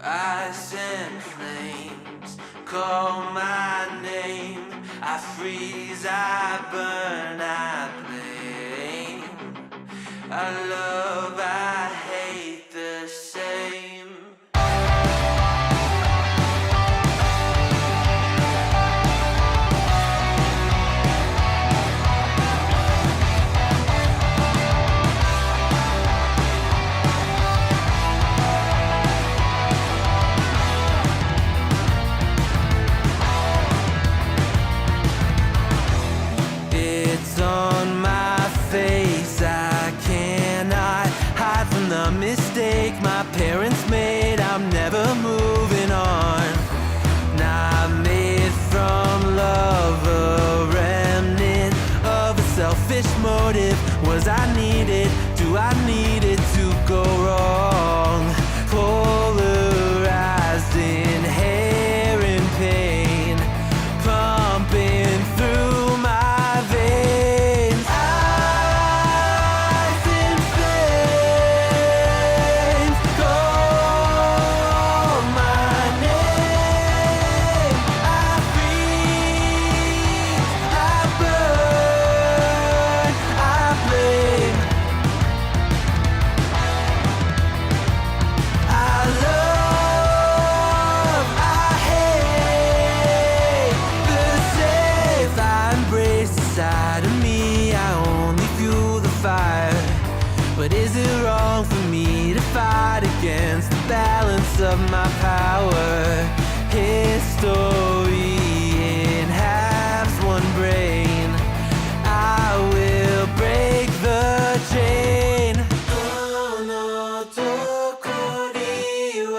Ice and flames call my name. I freeze, I burn, I blame. I love, I hate the same. It's on my face, I cannot hide from the mistake my parents made. I'm never moving on. Not made from love, a remnant of a selfish motive. Was I needed? Do I need it to go wrong? Polarized, inherent pain pumping through my veins. Ice and flames call my name. I freeze, I burn, I blame. I love, I hate the same. I embrace the side of me, I only fuel the fire. But is it wrong for me to fight against the balance of my power? History in halves, one brain. I will break the chain. Oh no, どこには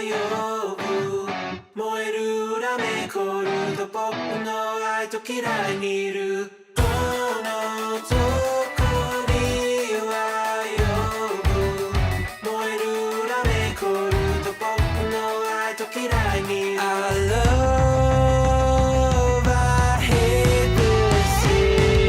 呼ぶ燃えるラメコルド僕の愛と嫌いにいる Oh no, どこには呼ぶ燃えるラメコルド僕の愛と嫌いにいる I love, I hate the same.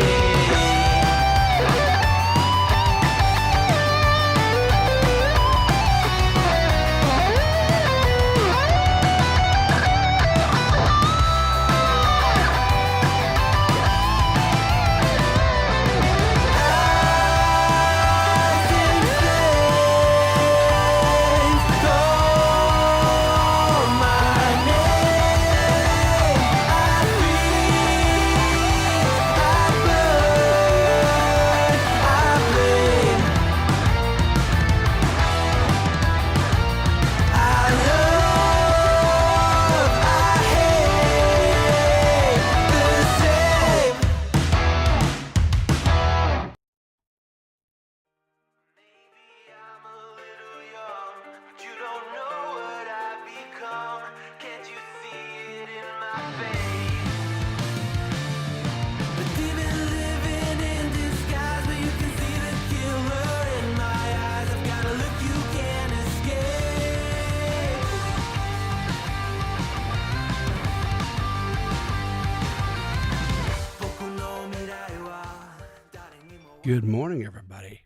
Good morning, everybody.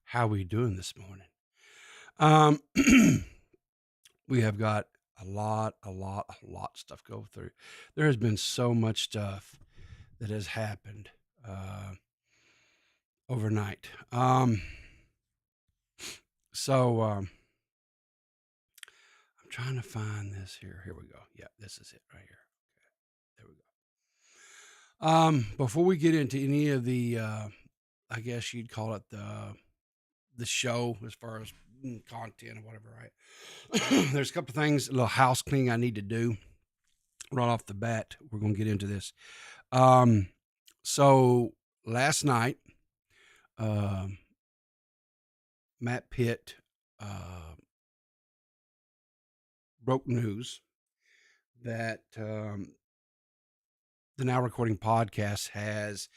How we doing this morning? Um, we have got a lot of stuff go through. There has been so much stuff that has happened overnight. I'm trying to find this here. Here we go. Yeah, this is it right here. Okay, there we go. Before we get into any of the, I guess you'd call it the show as far as content or whatever, right? There's a couple of things, a little house cleaning I need to do right off the bat. We're going to get into this. So last night, Matt Pitt broke news that the Now Recording Podcast has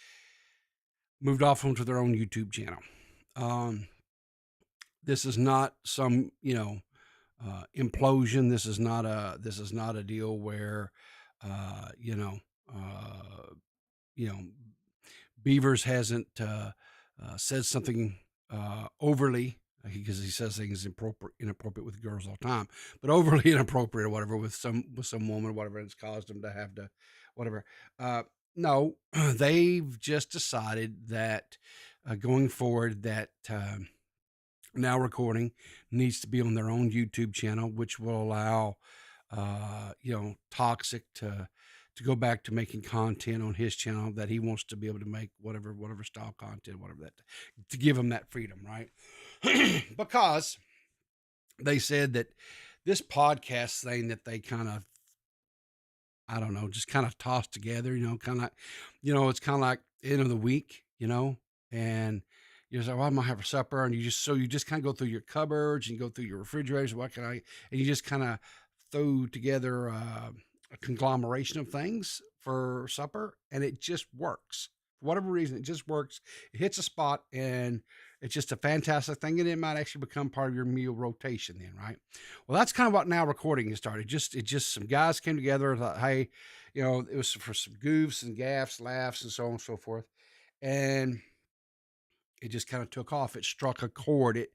moved off onto their own YouTube channel. This is not some, implosion. This is not a deal where, Beavers hasn't said something overly because he says things inappropriate with girls all the time, but overly inappropriate or whatever with some woman or whatever, it's caused him to have to whatever. No, they've just decided that going forward that Now Recording needs to be on their own YouTube channel, which will allow Toxic to go back to making content on his channel that he wants to be able to make whatever style content, whatever that, to give him that freedom, right? Because they said that this podcast thing that they kind of, I don't know, just kind of tossed together, kind of, it's kind of like end of the week, and you're like, well, I'm gonna have a supper, and you just kind of go through your cupboards and you go through your refrigerators. And you just kind of throw together a conglomeration of things for supper, and it just works. For whatever reason, it just works. It hits a spot, and it's just a fantastic thing, and it might actually become part of your meal rotation then, right? Well, that's kind of what Now Recording has started. It just some guys came together and thought, hey, it was for some goofs and gaffs, laughs, and so on and so forth. And it just kind of took off. It struck a chord.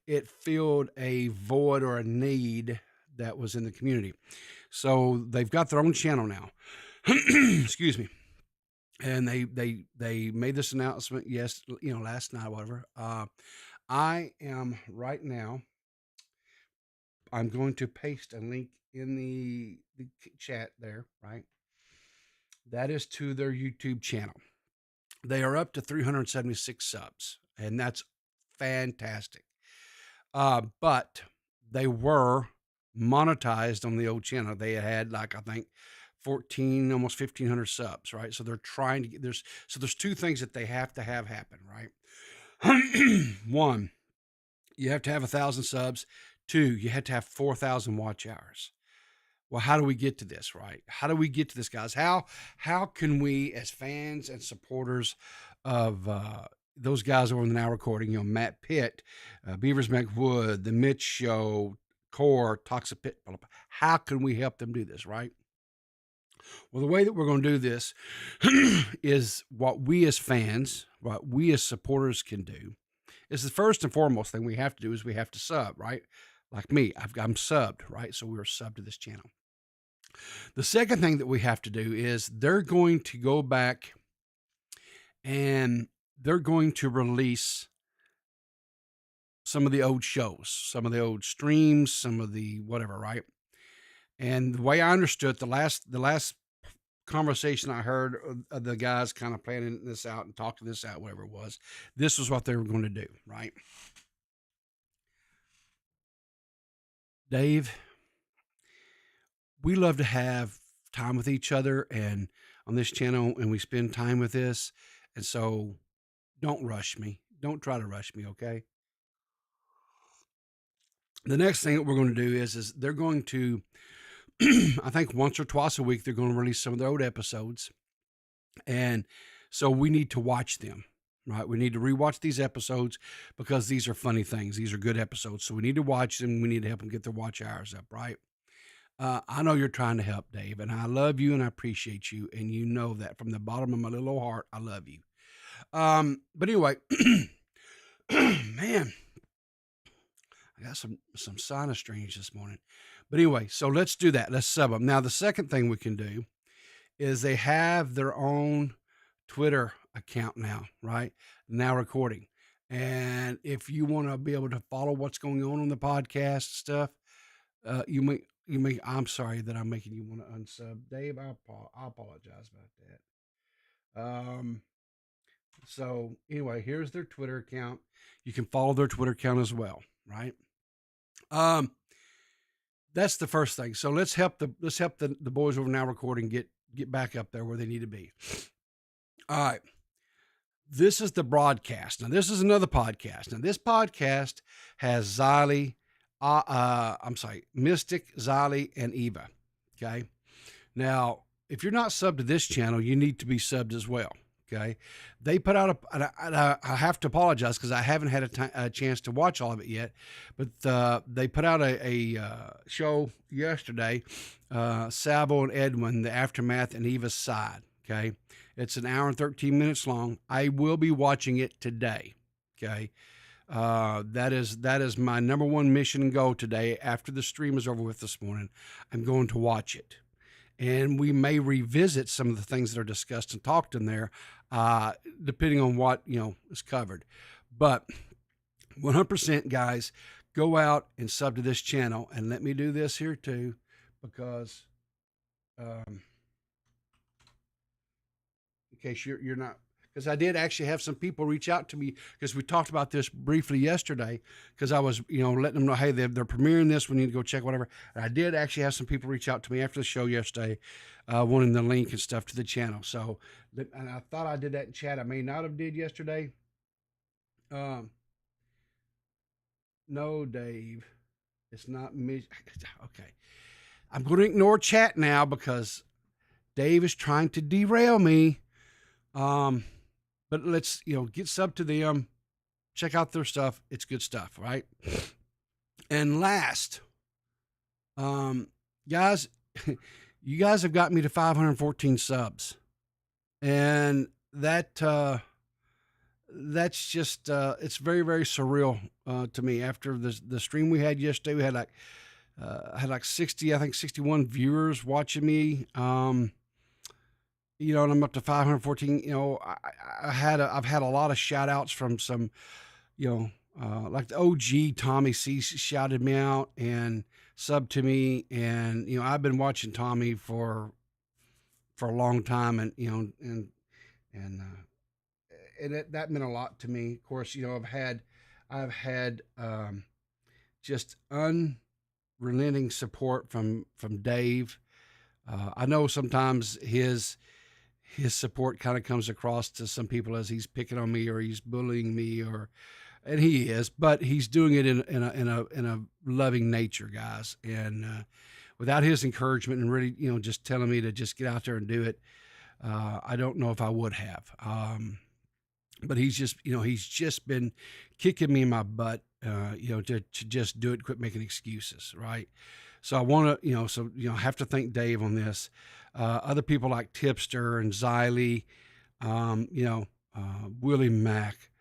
It filled a void or a need that was in the community. So they've got their own channel now. Excuse me. And they made this announcement last night, whatever. I am right now. I'm going to paste a link in the chat there, right? That is to their YouTube channel. They are up to 376 subs, and that's fantastic. But they were monetized on the old channel. They had I think 14, almost 1,500 subs, right? So they're trying to get there's two things that they have to have happen, right? One, you have to have 1,000 subs. Two, you have to have 4,000 watch hours. Well, how do we get to this, right? How do we get to this, guys? How can we, as fans and supporters of those guys over in the Now Recording, Matt Pitt, Beavers McWood, TheMitchShow, Core, Toxic Pit, how can we help them do this, right? Well, the way that we're going to do this is what we as fans, what we as supporters can do is the first and foremost thing we have to do is we have to sub, right? Like me, I'm subbed, right? So we're subbed to this channel. The second thing that we have to do is they're going to go back and they're going to release some of the old shows, some of the old streams, some of the whatever, right? And the way I understood the last conversation I heard of the guys kind of planning this out and talking this out, whatever it was, this was what they were going to do, right? Dave, we love to have time with each other and on this channel, and we spend time with this. And so don't rush me. Don't try to rush me, okay? The next thing that we're going to do is they're going to, I think once or twice a week, they're going to release some of their old episodes. And so we need to watch them, right? We need to rewatch these episodes because these are funny things. These are good episodes. So we need to watch them. We need to help them get their watch hours up, right? I know you're trying to help, Dave, and I love you and I appreciate you. And you know that from the bottom of my little old heart, I love you. But anyway, man, I got some sinus strange this morning. But anyway, so let's do that. Let's sub them. Now, the second thing we can do is they have their own Twitter account now, right? Now Recording. And if you want to be able to follow what's going on the podcast stuff, you may, I'm sorry that I'm making you want to unsub. Dave, I apologize about that. So anyway, here's their Twitter account. You can follow their Twitter account as well, right? That's the first thing. So let's help the boys over Now Recording get back up there where they need to be. All right. This is the broadcast. Now, this is another podcast. Now, this podcast has Mystic, Xylee, and Eva. Okay. Now, if you're not subbed to this channel, you need to be subbed as well. Okay. They put out I have to apologize because I haven't had a chance to watch all of it yet, but they put out a show yesterday, Sabo and Edwin, the aftermath and Eva's side. Okay. It's an hour and 13 minutes long. I will be watching it today. Okay. That is my number one mission and goal today. After the stream is over with this morning, I'm going to watch it, and we may revisit some of the things that are discussed and talked in there, depending on what is covered. But 100%, guys, go out and sub to this channel, and let me do this here too, because in case you're not, because I did actually have some people reach out to me, because we talked about this briefly yesterday, because I was letting them know, hey, they're premiering this, we need to go check whatever. And I did actually have some people reach out to me after the show yesterday, wanting the link and stuff to the channel. So, and I thought I did that in chat. I may not have did yesterday. No, Dave, it's not me. Okay, I'm going to ignore chat now because Dave is trying to derail me. But let's, get sub to them, check out their stuff. It's good stuff, right? And last, guys, you guys have got me to 514 subs, and that's just, it's very, very surreal, to me. After the stream we had yesterday, we had like 60, I think 61 viewers watching me. And I'm up to 514. I've had a lot of shout outs from some, like the OG Tommy C shouted me out and subbed to me. And, I've been watching Tommy for a long time, and, that meant a lot to me. Of course, I've had just unrelenting support from Dave. I know sometimes his support kind of comes across to some people as he's picking on me or he's bullying me, and he is, but he's doing it in a loving nature, guys. And without his encouragement and really, just telling me to just get out there and do it, I don't know if I would have. But he's just been kicking me in my butt, to just do it, quit making excuses, right? So I want to, have to thank Dave on this. Other people like Tipster and Xylee, Willie Mack,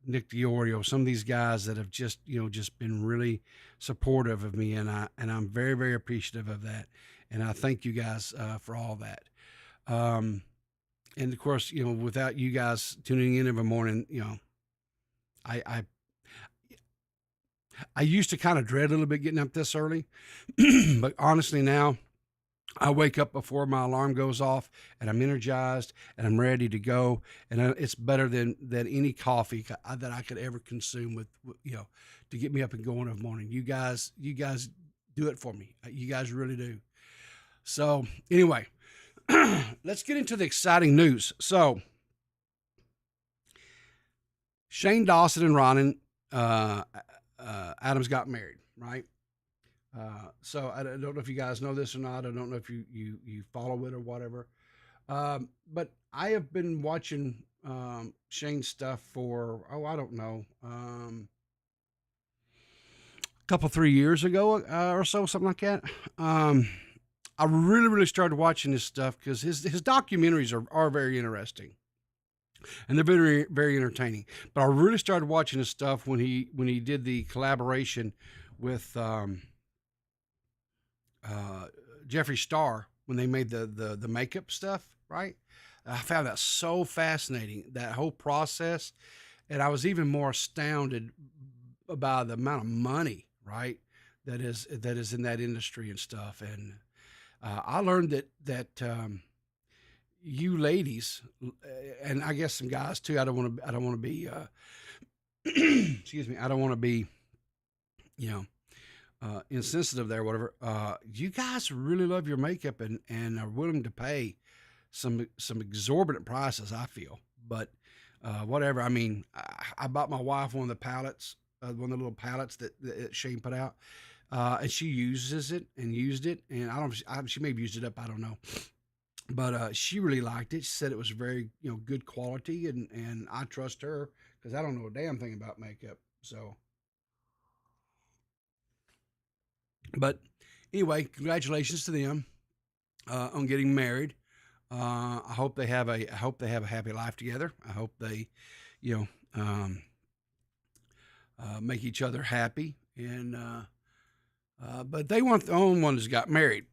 Nick DiOrio, some of these guys that have just been really supportive of me, and I'm very, very appreciative of that. And I thank you guys for all that. And of course, without you guys tuning in every morning, I used to kind of dread a little bit getting up this early, but honestly now, I wake up before my alarm goes off, and I'm energized and I'm ready to go. And it's better than any coffee that I could ever consume with to get me up and going in the morning. You guys do it for me. You guys really do. So anyway, let's get into the exciting news. So Shane Dawson and Ryland Adams got married, right? So I don't know if you guys know this or not. I don't know if you follow it or whatever. But I have been watching Shane's stuff for, I don't know, a couple, 3 years ago or so, something like that. I really, really started watching his stuff because his documentaries are very interesting, and they're very, very entertaining. But I really started watching his stuff when he did the collaboration with Jeffree Star, when they made the makeup stuff, right? I found that so fascinating, that whole process, and I was even more astounded by the amount of money, right, that is in that industry and stuff. And I learned that you ladies, and I guess some guys too. I don't want to be, excuse me. I don't want to be, insensitive there, whatever. You guys really love your makeup and are willing to pay some exorbitant prices, I feel. But whatever. I mean, I bought my wife one of the palettes, one of the little palettes that Shane put out. And she uses it and used it, and she may have used it up, I don't know, but she really liked it. She said it was very good quality, and I trust her because I don't know a damn thing about makeup. So, but anyway, congratulations to them on getting married. I hope they have a happy life together. I hope they, make each other happy. And but they weren't the only ones that got married.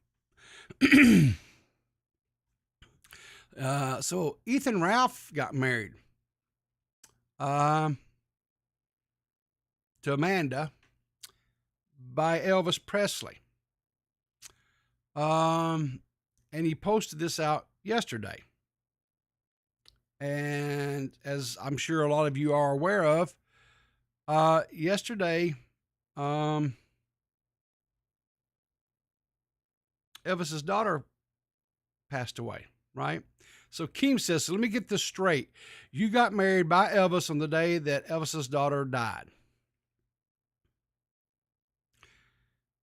So Ethan Ralph got married to Amanda by Elvis Presley. And he posted this out yesterday. And as I'm sure a lot of you are aware of, yesterday, Elvis's daughter passed away, right? So Keem says, so let me get this straight. You got married by Elvis on the day that Elvis's daughter died.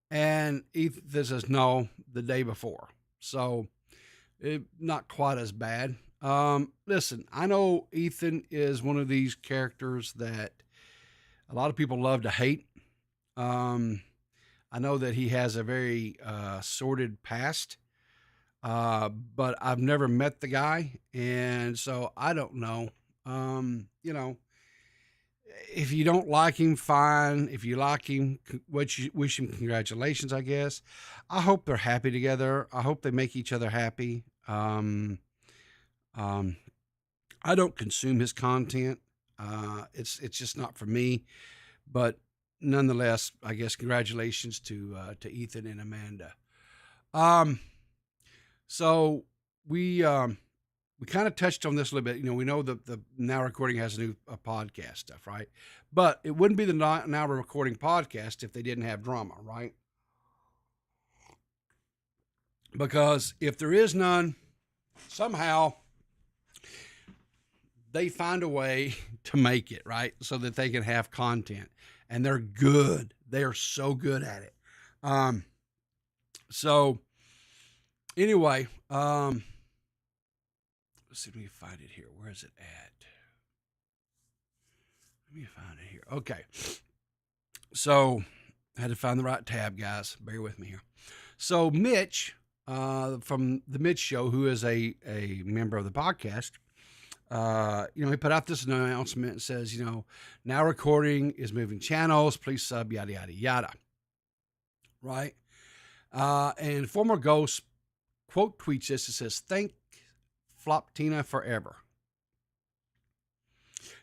And Ethan says, no, the day before. So not quite as bad. Listen, I know Ethan is one of these characters that a lot of people love to hate. I know that he has a very sordid past, but I've never met the guy, and so I don't know. You know, if you don't like him, fine. If you like him, wish him congratulations, I guess. I hope they're happy together. I hope they make each other happy. I don't consume his content. It's just not for me. But nonetheless, I guess congratulations to Ethan and Amanda. So we kind of touched on this a little bit. You know, we know the Now Recording has a new podcast stuff, right? But it wouldn't be the Now Recording podcast if they didn't have drama, right? Because if there is none, somehow they find a way to make it, right? So that they can have content. And they're good. They are so good at it. So anyway, let's see if we can find it here. Where is it at? Let me find it here. Okay. So I had to find the right tab, guys. Bear with me here. So Mitch from TheMitchShow, who is a member of the podcast, you know, he put out this announcement and says, you know, Now Recording is moving channels. Please sub, yada, yada, yada. Right? And former Ghost quote tweets this. It says, thank Flop Tina forever.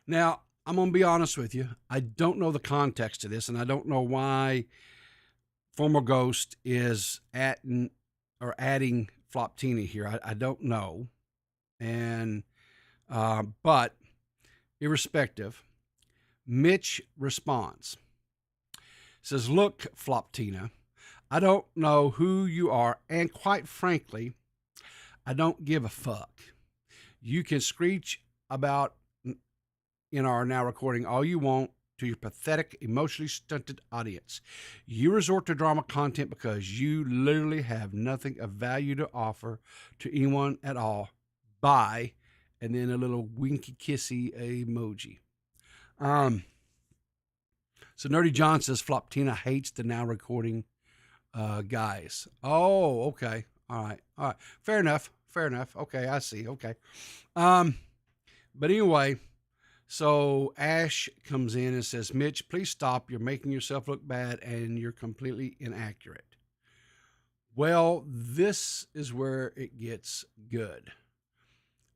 Now, I'm going to be honest with you. I don't know the context of this, and I don't know why former Ghost is adding Flop Tina here. I don't know. And but irrespective, Mitch responds, says, look, Flop Tina, I don't know who you are, and quite frankly, I don't give a fuck. You can screech about in our Now Recording all you want to your pathetic, emotionally stunted audience. You resort to drama content because you literally have nothing of value to offer to anyone at all. Bye. And then a little winky kissy emoji. So Nerdy John says Flop Tina hates the Now Recording guys. Oh, okay. All right. Fair enough. Okay, I see. Okay. But anyway, so Ash comes in and says, Mitch, please stop. You're making yourself look bad and you're completely inaccurate. Well, this is where it gets good.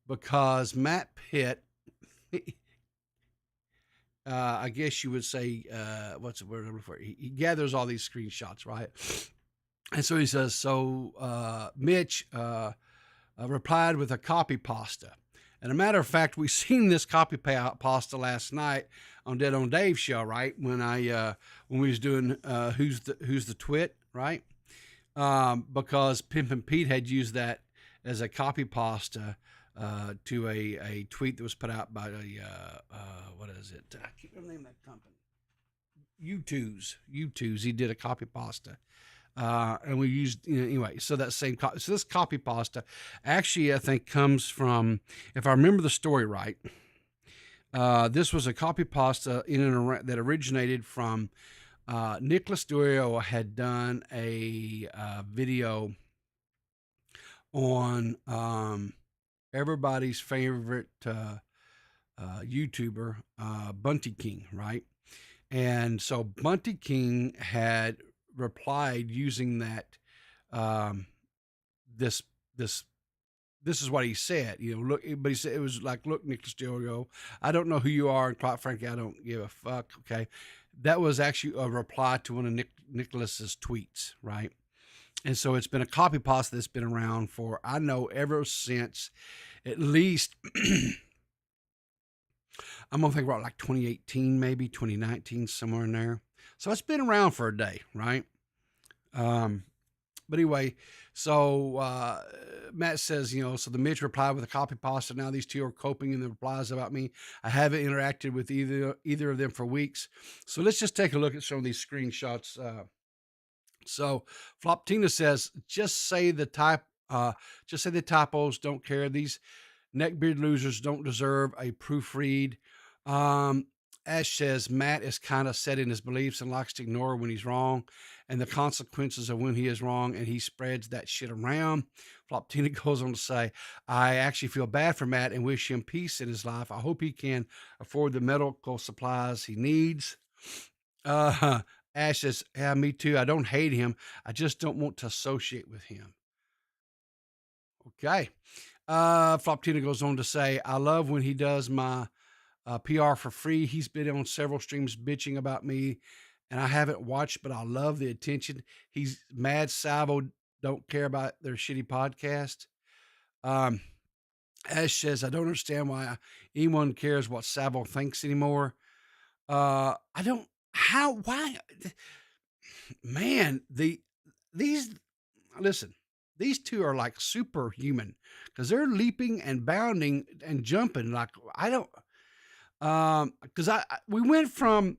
Because Matt Pitt, I guess you would say, what's the word I'm looking for? He gathers all these screenshots, right? And so he says, Mitch replied with a copy pasta. And a matter of fact, we seen this copy pasta last night on Dead on Dave's show, right? When we was doing Who's the Twit, right? Because Pimpin' Pete had used that as a copy pasta to a tweet that was put out by what is it? I can't remember the name of that company. U2s. He did a copy pasta. And we used, anyway, so that same copy. So this copy pasta actually, I think, comes from, if I remember the story right, this was a copy pasta that originated from Nicholas Durio had done a video on everybody's favorite YouTuber, Bunty King, right? And so Bunty King had replied using that, um, this this this is what he said. Look, but he said it was like, "Look, Nicholas Diogo, I don't know who you are, and quite frankly, I don't give a fuck." Okay, that was actually a reply to one of Nicholas's tweets, right? And so it's been a copy pasta that's been around for, I know, ever since at least I'm gonna think about like 2018, maybe 2019, somewhere in there. So it's been around for a day, right? Um, but anyway, so Matt says, so the Mitch replied with a copy pasta. Now these two are coping in the replies about me. I haven't interacted with either of them for weeks. So let's just take a look at some of these screenshots. So Flop Tina says, just say the typos. Don't care. These neckbeard losers don't deserve a proofread. Um, Ash says Matt is kind of set in his beliefs and likes to ignore when he's wrong and the consequences of when he is wrong, and he spreads that shit around. Flop Tina goes on to say, I actually feel bad for Matt and wish him peace in his life. I hope he can afford the medical supplies he needs. Uh, Ash says, yeah, me too. I don't hate him. I just don't want to associate with him. Okay. Flop Tina goes on to say, I love when he does my PR for free. He's been on several streams bitching about me, and I haven't watched, but I love the attention. He's mad Salvo don't care about their shitty podcast. Um, Ash says, I don't understand why anyone cares what Salvo thinks anymore. I don't, why, man, these, listen, these two are like superhuman because they're leaping and bounding and jumping. Like, I don't, because we went from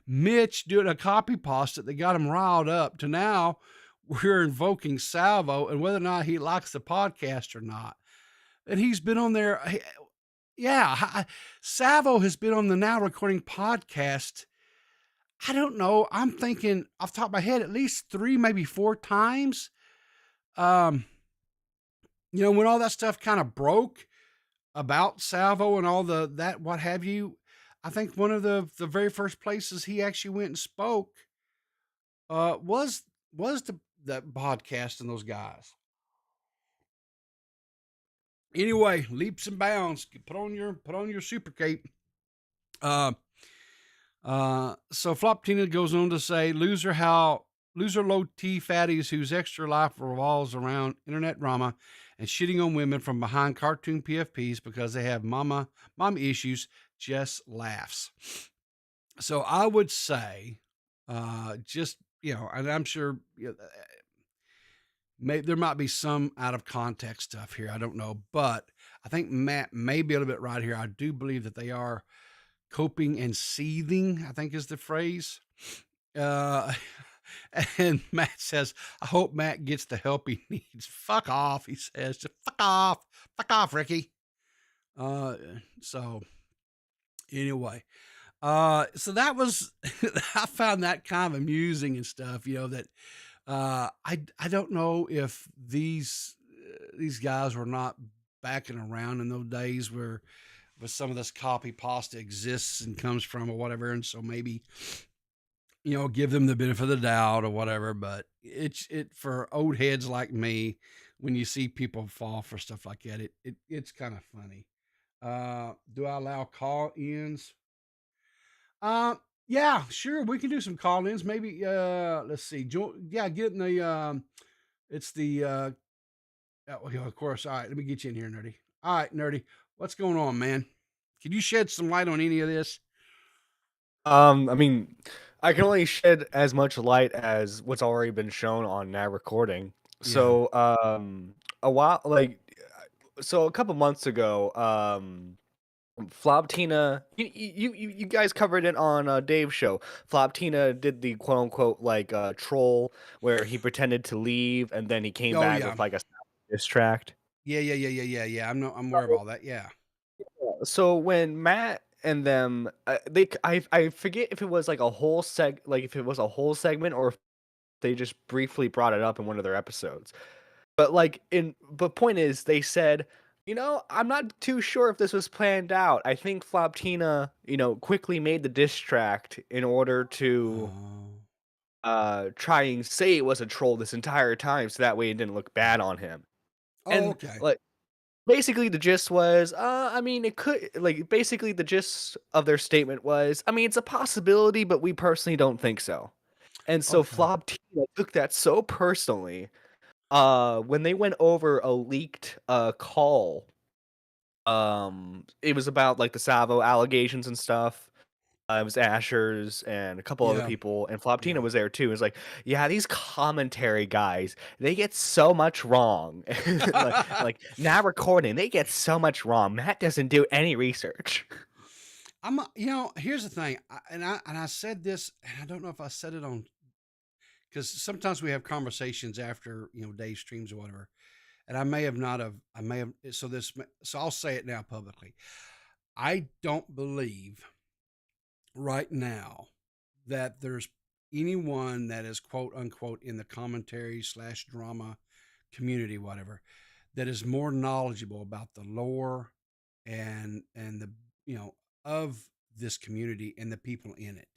Mitch doing a copy pasta that got him riled up to now we're invoking Salvo and whether or not he likes the podcast or not. And he's been on there. Yeah, Salvo has been on the Now Recording podcast. I don't know. I'm thinking off the top of my head, at least 3, maybe 4 times. When all that stuff kind of broke about Salvo and all that, what have you, I think one of the very first places he actually went and spoke was the podcast and those guys. Anyway, leaps and bounds. Put on your super cape. So Flop Tina goes on to say, loser low T fatties whose extra life revolves around internet drama and shitting on women from behind cartoon PFPs because they have mama issues, just laughs. So I would say, and I'm sure there might be some out of context stuff here. I don't know, but I think Matt may be a little bit right here. I do believe that they are coping and seething, I think is the phrase. And Matt says, I hope Matt gets the help he needs. Fuck off, he says. Just fuck off, Ricky. So anyway, so that was, I found that kind of amusing and stuff, that, I don't know if these guys were not backing around in those days where some of this copy pasta exists and comes from or whatever. And so maybe, give them the benefit of the doubt or whatever, but it for old heads like me, when you see people fall for stuff like that, it's kind of funny. Do I allow call-ins? Yeah, sure. We can do some call-ins. Maybe, let's see. Get in the, it's the, of course. All right. Let me get you in here, Nerdy. All right, Nerdy. What's going on, man? Can you shed some light on any of this? I mean, I can only shed as much light as what's already been shown on Now Recording. So, a couple months ago, Flop Tina, you guys covered it on Dave's show. Flop Tina did the quote unquote troll where he pretended to leave and then he came back with like a diss tract. Yeah. I'm aware of all that. Yeah. So when Matt and them, I forget if it was like a whole if it was a whole segment or if they just briefly brought it up in one of their episodes. But point is, they said I'm not too sure if this was planned out. I think Floptina, quickly made the diss track in order to Oh, try and say it was a troll this entire time, so that way it didn't look bad on him. oh, And okay. like basically the gist was, I mean, it could basically the gist of their statement was, I mean, it's a possibility, but we personally don't think so. And so Okay. Floptina took that so personally. When they went over a leaked call, it was about like the Savo allegations and stuff. It was Asher's and a couple other Yeah. people, and Floptina Yeah. was there too. It was like, yeah, these commentary guys, they get so much wrong. like now recording, they get so much wrong. Matt doesn't do any research. Here's the thing, and I said this, and I don't know if I said it on, because sometimes we have conversations after Dave streams or whatever, and I may have not have, I may have, so I'll say it now publicly. I don't believe right now that there's anyone that is quote unquote in the commentary slash drama community, whatever, that is more knowledgeable about the lore and the of this community and the people in it.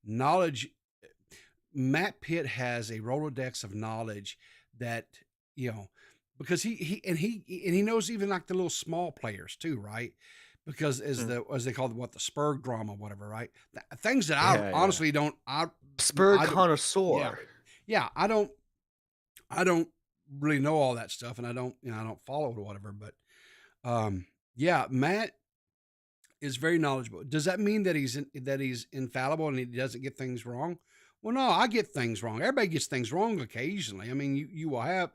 Knowledge. Matt Pitt has a Rolodex of knowledge that you know because he knows even like the little small players too, right? Because Mm. as they call it, what, the Spurg drama, whatever, right? Things that I Yeah, yeah. honestly don't, Spur I don't, yeah, connoisseur. yeah, I don't really know all that stuff, and I don't follow it or whatever. But yeah, Matt is very knowledgeable. Does that mean that he's infallible and he doesn't get things wrong? Well, no, I get things wrong. Everybody gets things wrong occasionally. I mean, you will have,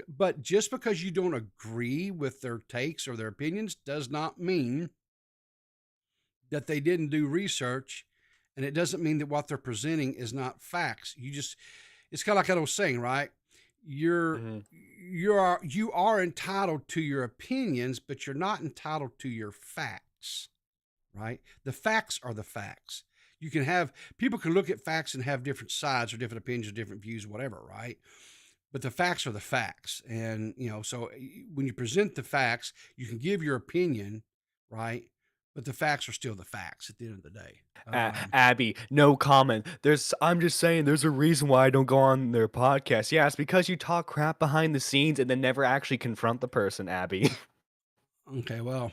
but just because you don't agree with their takes or their opinions does not mean that they didn't do research, and it doesn't mean that what they're presenting is not facts. It's kind of like that old saying, right? You're Hmm. you are entitled to your opinions, but you're not entitled to your facts, right? The facts are the facts. You can have People can look at facts and have different sides or different opinions or different views, whatever, right? But the facts are the facts. And, so when you present the facts, you can give your opinion, right? But the facts are still the facts at the end of the day. Abby, no comment. I'm just saying, there's a reason why I don't go on their podcast. Yeah, it's because you talk crap behind the scenes and then never actually confront the person, Abby. Okay, well,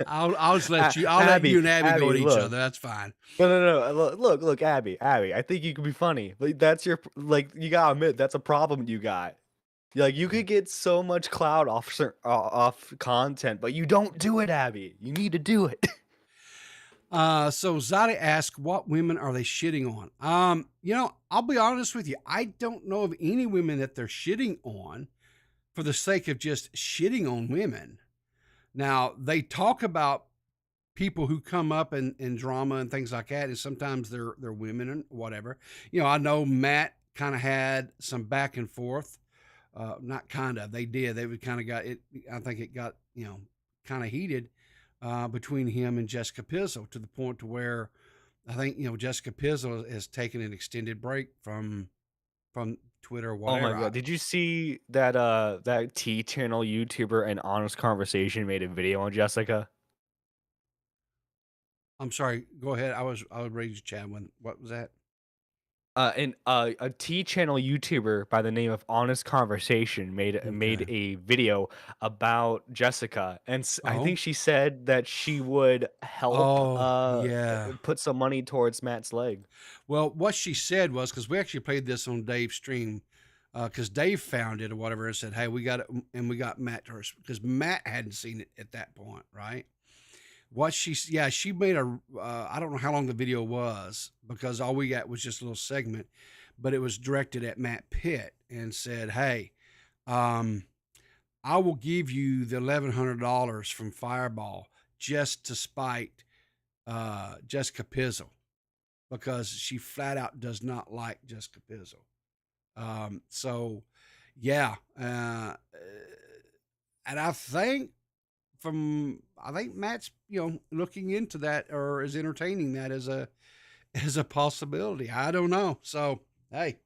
I'll let you and Abby go Abby, at each look. other. That's fine. No. Look, Abby. I think you could be funny. Like that's you gotta admit that's a problem you got. Like you could get so much clout off content, but you don't do it, Abby. You need to do it. So Zadi asked, what women are they shitting on? I'll be honest with you. I don't know of any women that they're shitting on for the sake of just shitting on women. Now, they talk about people who come up in drama and things like that, and sometimes they're women and whatever. I know Matt kind of had some back and forth. Not kind of, they did. They would kind of got it. I think it got kind of heated between him and Jessica Pizzle, to the point to where I think Jessica Pizzle has taken an extended break from Twitter or Oh my whatever. god, did you see that that T channel YouTuber and Honest Conversation made a video on Jessica? I'm sorry. Go ahead. I was ready to chat. What was that? And a T channel YouTuber by the name of Honest Conversation made Okay. a video about Jessica, and I Oh. think she said that she would help Oh yeah. put some money towards Matt's leg. Well, what she said was, because we actually played this on Dave's stream, because Dave found it or whatever and said, "Hey, we got it," and we got Matt to her because Matt hadn't seen it at that point, right? She made I don't know how long the video was, because all we got was just a little segment, but it was directed at Matt Pitt and said, "Hey, um, I will give you the $1,100 from Fireball just to spite Jessica Pizzle, because she flat out does not like Jessica Pizzle." So, yeah, and I think Matt's looking into that, or is entertaining that as a possibility. I don't know. So hey,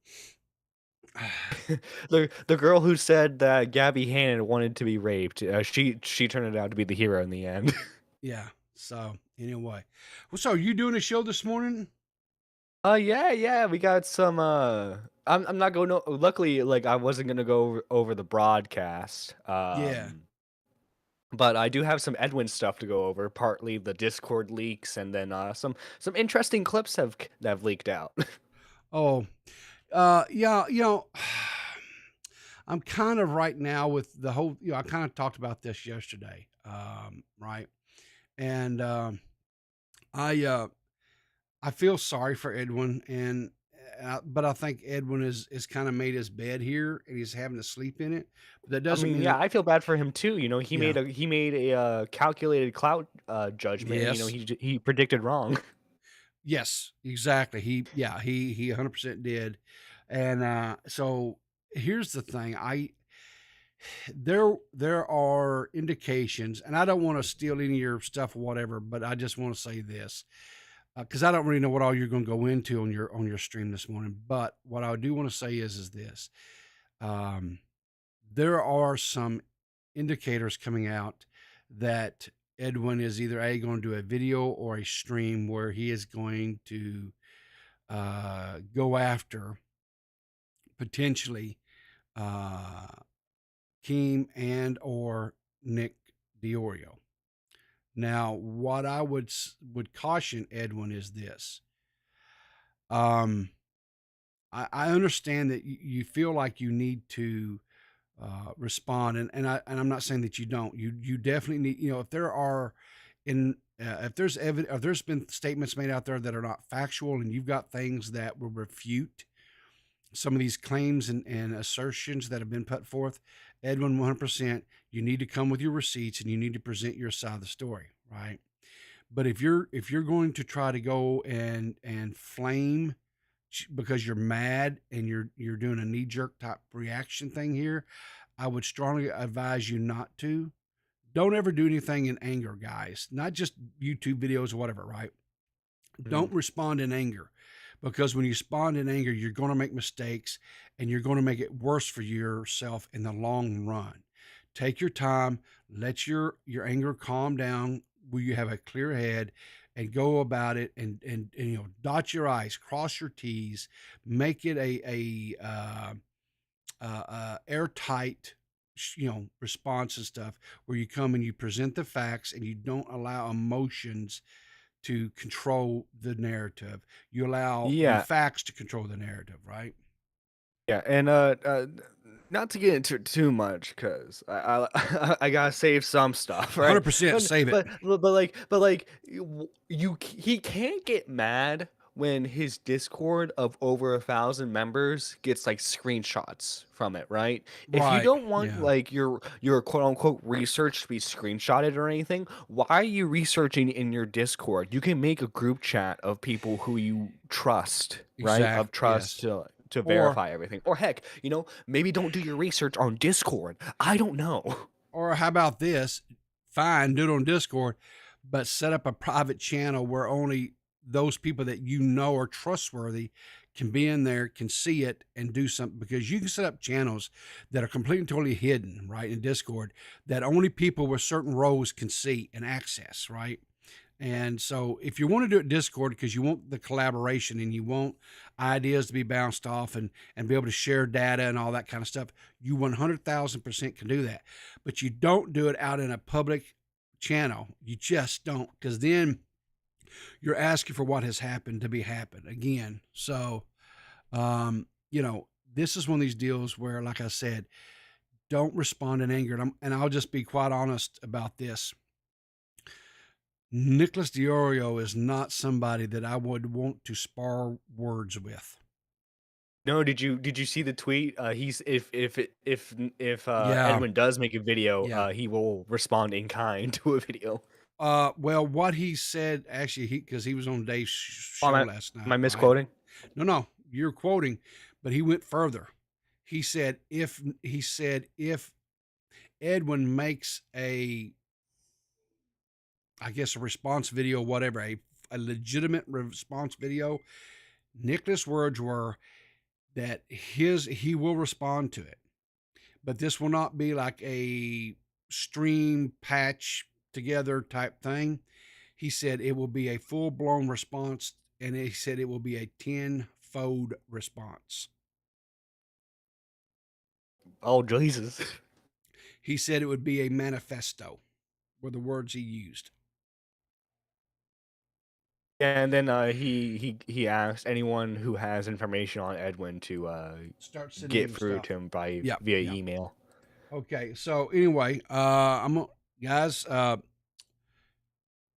The girl who said that Gabby Hannon wanted to be raped, she turned it out to be the hero in the end. Yeah. So anyway, well, so are you doing a show this morning? Yeah, we got some. I'm not going. Luckily, like I wasn't gonna go over the broadcast. Yeah. But I do have some Edwin stuff to go over. Partly the Discord leaks, and then some interesting clips that have leaked out. Oh, yeah. I'm kind of right now with the whole. I kind of talked about this yesterday, right? And I feel sorry for Edwin, and but I think Edwin is kind of made his bed here, and he's having to sleep in it. But that I doesn't mean, mean yeah, that. I feel bad for him too. You know, Yeah. he made a calculated clout judgment, and Yes. he predicted wrong. Yes. Exactly. He 100% did, and so here's the thing. There are indications, and I don't want to steal any of your stuff or whatever, but I just want to say this because I don't really know what all you're going to go into on your stream this morning. But what I do want to say is this: um, there are some indicators coming out that Edwin is either going to do a video or a stream where he is going to go after potentially uh, Keem and or Nick Diorio. Now, what I would caution Edwin is this. Um, I understand that you feel like you need to respond, and I'm not saying that you don't. You definitely need. If there are if there's if there's been statements made out there that are not factual, and you've got things that will refute some of these claims and assertions that have been put forth, Edwin, 100%, you need to come with your receipts and you need to present your side of the story, right? But if you're going to try to go and flame because you're mad and you're doing a knee jerk type reaction thing here, I would strongly advise you not to. Don't ever do anything in anger, guys. Not just YouTube videos or whatever, right? Mhm. Don't respond in anger, because when you respond in anger, you're going to make mistakes and you're going to make it worse for yourself in the long run. Take your time, let your anger calm down where you have a clear head and go about it, and dot your i's, cross your t's, make it a airtight response and stuff, where you come and you present the facts and you don't allow emotions to control the narrative. You allow the Yeah, facts to control the narrative, right? yeah, and not to get into too much, cause I gotta save some stuff, right? 100% But save it. he can't get mad when his Discord of over 1,000 members gets like screenshots from it, right? If you Right. don't want Yeah. like your quote unquote research to be screenshotted or anything, why are you researching in your Discord? You can make a group chat of people who you trust, right? Of Exactly. trust Yes. to Or verify everything. Or heck, maybe don't do your research on Discord. I don't know. or how about this? Fine, do it on Discord, but set up a private channel where only those people that you know are trustworthy can be in there, can see it, and do something. Because you can set up channels that are completely and totally hidden, right, in Discord, that only people with certain roles can see and access, right? And so, if you want to do it Discord because you want the collaboration and you want ideas to be bounced off and be able to share data and all that kind of stuff, you 100,000% can do that. But you don't do it out in a public channel. You just don't, because then you're asking for what has happened to be happened again. So, this is one of these deals where, like I said, don't respond in anger. And I'll just be quite honest about this. Nicholas Diorio is not somebody that I would want to spar words with. No, did you see the tweet? He's if Yeah, Edwin does make a video, yeah. he will respond in kind to a video. Well, what he said actually, because he was on Dave's Oh, show last am I night, right? misquoting? No, you're quoting, but he went further. He said if Edwin makes I guess a response video, whatever, a legitimate response video, Nicholas' words were, that he will respond to it, but this will not be like a stream patch together type thing. He said it will be a full blown response, and he said it will be a tenfold response. Oh Jesus! He said it would be a manifesto, were the words he used. And then he asked anyone who has information on Edwin to Start sending get him through stuff. to him by Yeah, via yeah. email. Okay, so anyway, guys.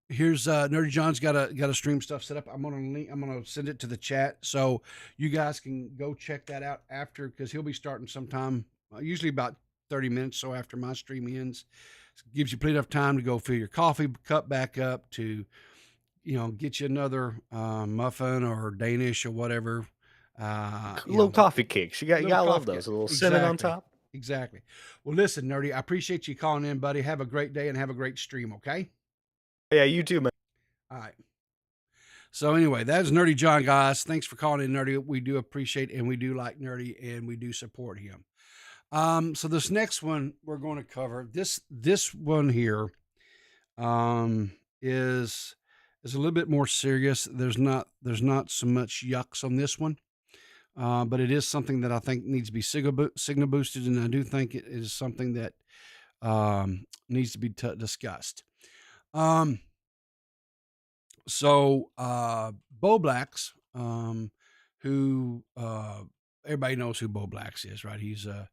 Here's Nerdy John's got a stream stuff set up. I'm gonna send it to the chat so you guys can go check that out after, because he'll be starting sometime, usually about 30 minutes so after my stream ends. Gives you plenty of time to go fill your coffee cup back up, to get you another muffin or Danish or whatever. Little coffee cakes. You Little gotta love coffee. those. A little cinnamon on Exactly. top. Exactly. Well, listen, Nerdy, I appreciate you calling in, buddy. Have a great day and have a great stream. Okay. Yeah, you too, man. All right. So anyway, that is Nerdy John, guys. Thanks for calling in, Nerdy. We do appreciate and we do like Nerdy and we do support him. So this next one we're going to cover, this one here is a little bit more serious. There's not so much yucks on this one, but it is something that I think needs to be signal boosted, and I do think it is something that needs to be discussed. So Bo Blacks, who everybody knows who Bo Blacks is, right? He's a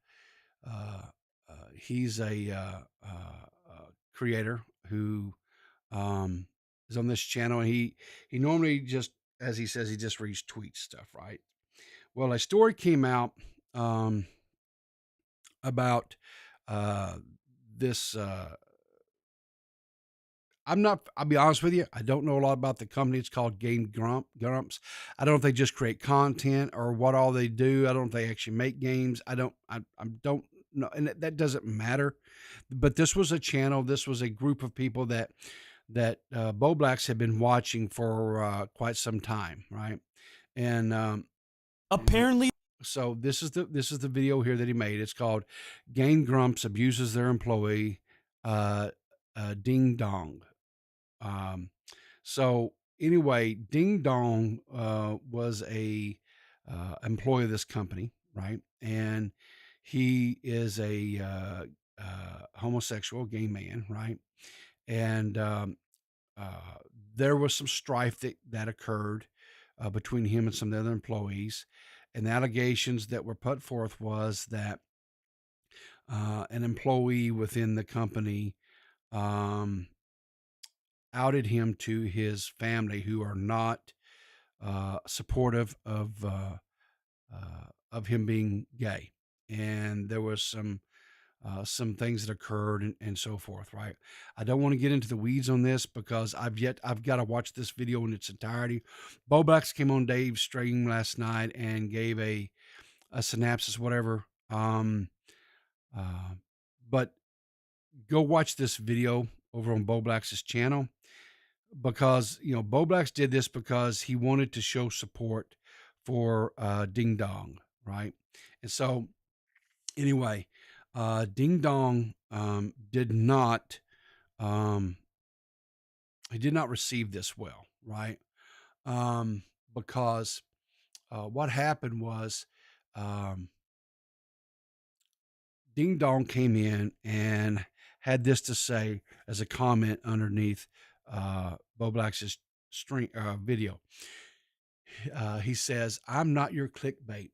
creator who is on this channel, and he normally just, as he says, he just retweets stuff, right? Well, a story came out about this. I'll be honest with you, I don't know a lot about the company. It's called Game Grumps. I don't know if they just create content or what all they do. I don't know if they actually make games. I don't know. And that doesn't matter. But this was a channel. This was a group of people that Bo Blacks had been watching for quite some time. Right. And Apparently, so this is the video here that he made. It's called Game Grumps Abuses Their Employee, Ding Dong. So anyway, Ding Dong was a employee of this company, right? And he is a homosexual gay man, right? And there was some strife that occurred between him and some of the other employees, and the allegations that were put forth was that an employee within the company outed him to his family, who are not supportive of him being gay, and there was some things that occurred and so forth. Right. I don't want to get into the weeds on this because I've got to watch this video in its entirety. Bo Blacks came on Dave's stream last night and gave a synopsis, whatever. But go watch this video over on Bo Blacks' channel, because Bo Blacks did this because he wanted to show support for Ding Dong, right? And so anyway, Ding Dong did not he did not receive this well, right? Because what happened was Ding Dong came in and had this to say as a comment underneath Bo Black's stream video. He says, "I'm not your clickbait.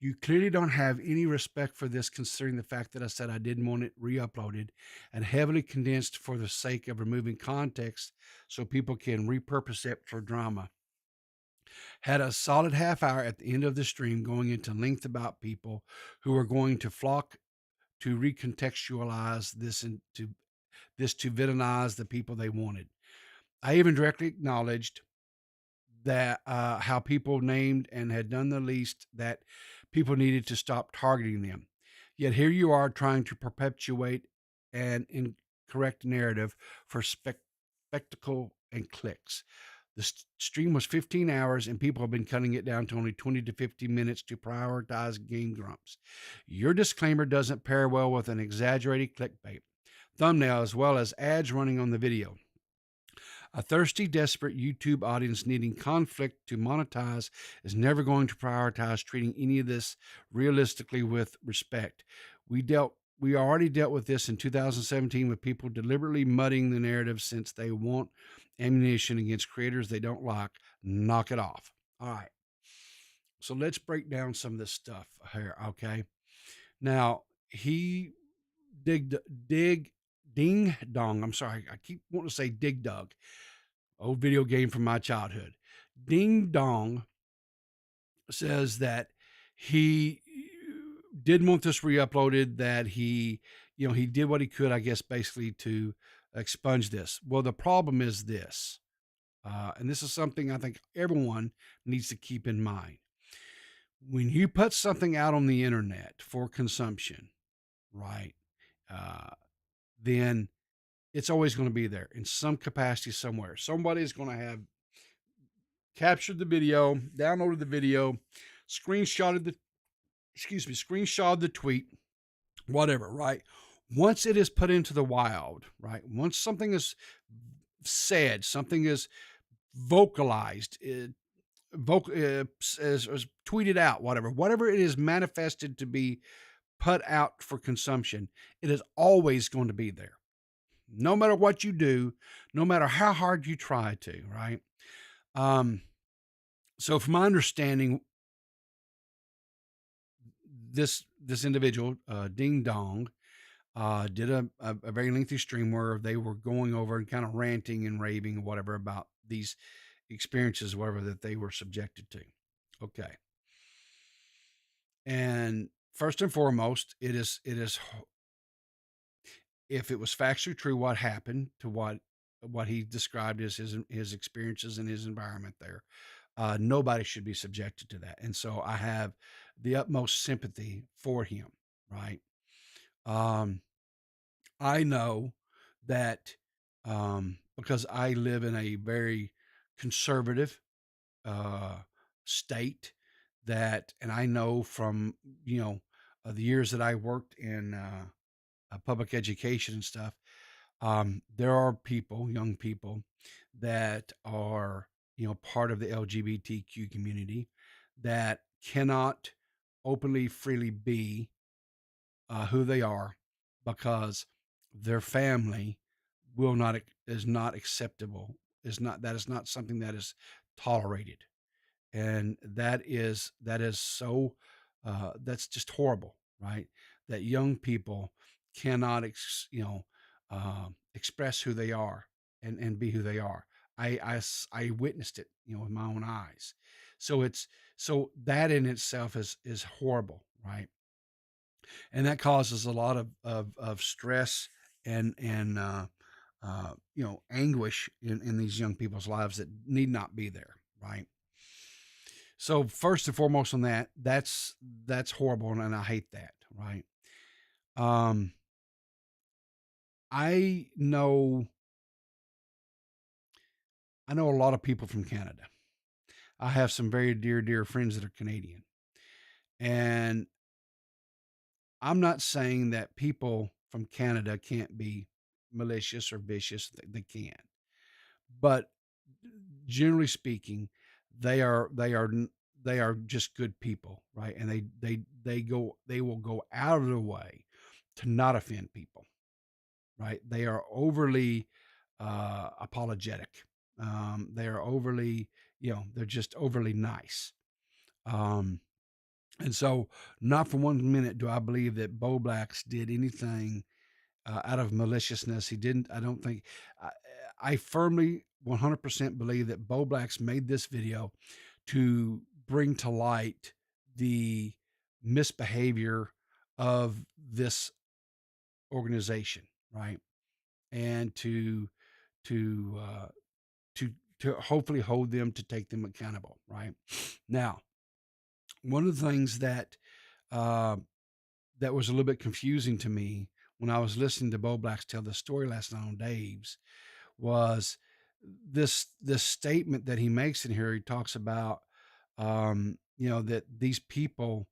You clearly don't have any respect for this, considering the fact that I said I didn't want it re-uploaded and heavily condensed for the sake of removing context so people can repurpose it for drama. Had a solid half hour at the end of the stream going into length about people who are going to flock to recontextualize this to villainize the people they wanted. I even directly acknowledged that how people named and had done the least that people needed to stop targeting them. Yet here you are trying to perpetuate an incorrect narrative for spectacle and clicks. The stream was 15 hours, and people have been cutting it down to only 20 to 50 minutes to prioritize Game Grumps. Your disclaimer doesn't pair well with an exaggerated clickbait thumbnail as well as ads running on the video. A thirsty, desperate YouTube audience needing conflict to monetize is never going to prioritize treating any of this realistically with respect. We already dealt with this in 2017 with people deliberately muddying the narrative since they want ammunition against creators they don't like. Knock it off. All right. So let's break down some of this stuff here, okay? Now, he ding dong. I'm sorry. I keep wanting to say dig dug. Old video game from my childhood. Ding Dong says that he didn't want this re-uploaded, that he did what he could, I guess, basically to expunge this. Well, the problem is this, and this is something I think everyone needs to keep in mind. When you put something out on the internet for consumption, right, then it's always going to be there in some capacity somewhere. Somebody's going to have captured the video, downloaded the video, screenshotted the tweet, whatever, right? Once it is put into the wild, right? Once something is said, something is vocalized, is tweeted out, whatever it is manifested to be put out for consumption, it is always going to be there. No matter what you do, no matter how hard you try to, right? So from my understanding, this individual, Ding Dong, did a very lengthy stream where they were going over and kind of ranting and raving or whatever about these experiences, whatever that they were subjected to. Okay. And first and foremost, it is if it was factually true what happened to what he described as his experiences in his environment there, nobody should be subjected to that. And so I have the utmost sympathy for him, right? I know that because I live in a very conservative state, and I know from the years that I worked in public education and stuff, there are young people that are part of the LGBTQ community that cannot openly, freely be who they are because their family is not acceptable, that is not something that is tolerated, and that is so that's just horrible, right? That young people cannot express who they are and be who they are. I witnessed it with my own eyes. So that in itself is horrible, right? And that causes a lot of stress and anguish in these young people's lives that need not be there, right? So first and foremost on that's horrible, and I hate that, right? I know a lot of people from Canada. I have some very dear friends that are Canadian, and I'm not saying that people from Canada can't be malicious or vicious. They can, but generally speaking, they are just good people, right? And they will go out of their way to not offend people, right? They are overly apologetic. They are overly, they're just overly nice. And so, not for 1 minute do I believe that Bo Blacks did anything out of maliciousness. He didn't. I don't think. I firmly 100% believe that Bo Blacks made this video to bring to light the misbehavior of this organization, right? And to hopefully hold them, to take them accountable, right? Now, one of the things that was a little bit confusing to me when I was listening to Bo Blacks tell the story last night on Dave's was this statement that he makes in here. He talks about, that these people,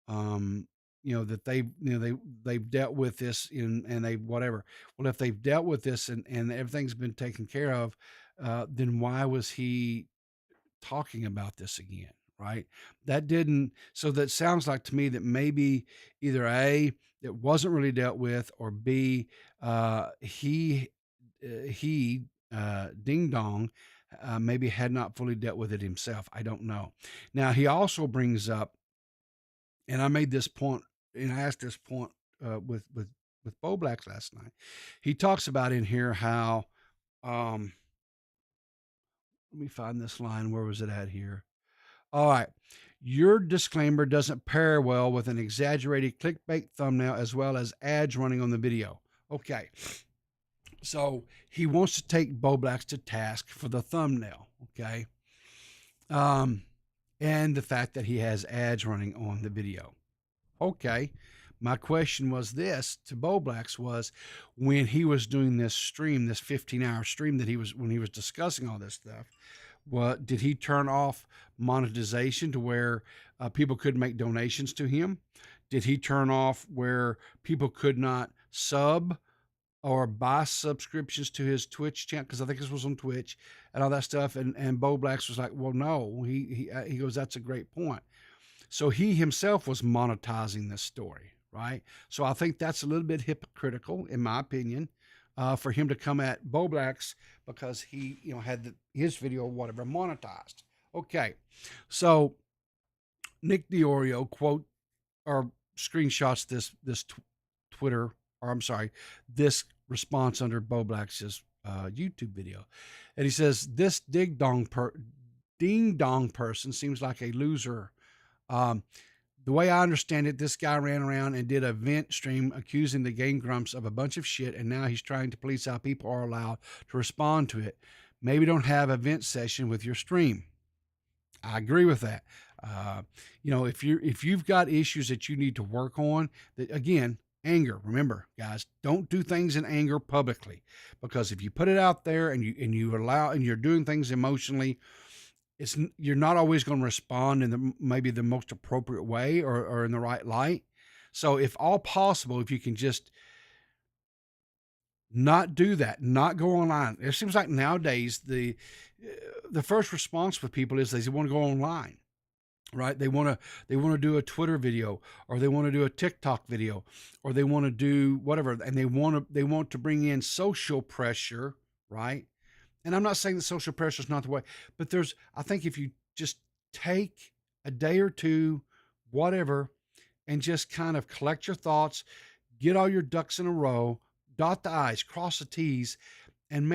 that they've dealt with this and they whatever. Well, if they've dealt with this and everything's been taken care of, then why was he talking about this again? Right? That didn't. So that sounds like to me that maybe either A, it wasn't really dealt with, or B, he Ding Dong maybe had not fully dealt with it himself. I don't know. Now he also brings up, and I made this point, and I asked this point with Bo Black last night. He talks about in here how, um, let me find this line. Where was it at here? All right. Your disclaimer doesn't pair well with an exaggerated clickbait thumbnail as well as ads running on the video. Okay. So he wants to take Bo Blacks to task for the thumbnail. Okay. And the fact that he has ads running on the video. Okay. My question was this to Bo Blacks was, when he was doing this stream, this 15-hour stream when he was discussing all this stuff, what did he turn off monetization to where people could make donations to him? Did he turn off where people could not sub or buy subscriptions to his Twitch channel? Because I think this was on Twitch and all that stuff. And Bo Blacks was like, well, no. He goes, that's a great point. So he himself was monetizing this story, right? So I think that's a little bit hypocritical, in my opinion, for him to come at Bo Blacks because he, had his video or whatever monetized. Okay, so Nick Diorio quote or screenshots this Twitter, or I'm sorry, this response under Bo Black's YouTube video, and he says, "This ding dong person seems like a loser." The way I understand it, this guy ran around and did a vent stream accusing the Game Grumps of a bunch of shit, and now he's trying to police how people are allowed to respond to it. Maybe don't have a vent session with your stream. I agree with that. If you've got issues that you need to work on, that again, anger. Remember, guys, don't do things in anger publicly, because if you put it out there and you're doing things emotionally, you're not always going to respond in maybe the most appropriate way or in the right light. So if all possible, if you can just not do that, not go online. It seems like nowadays the first response with people is they want to go online, right? They want to do a Twitter video, or they want to do a TikTok video, or they want to do whatever, and they want to bring in social pressure, right? And I'm not saying that social pressure is not the way, but I think if you just take a day or two, whatever, and just kind of collect your thoughts, get all your ducks in a row, dot the I's, cross the T's, and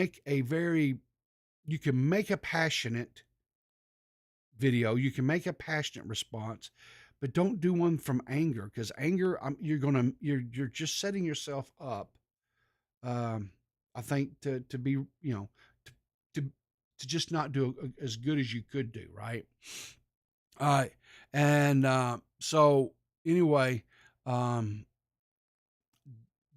you can make a passionate video, you can make a passionate response, but don't do one from anger, because anger, you're just setting yourself up, I think, to be, to just not do as good as you could do, right? All right. And so anyway,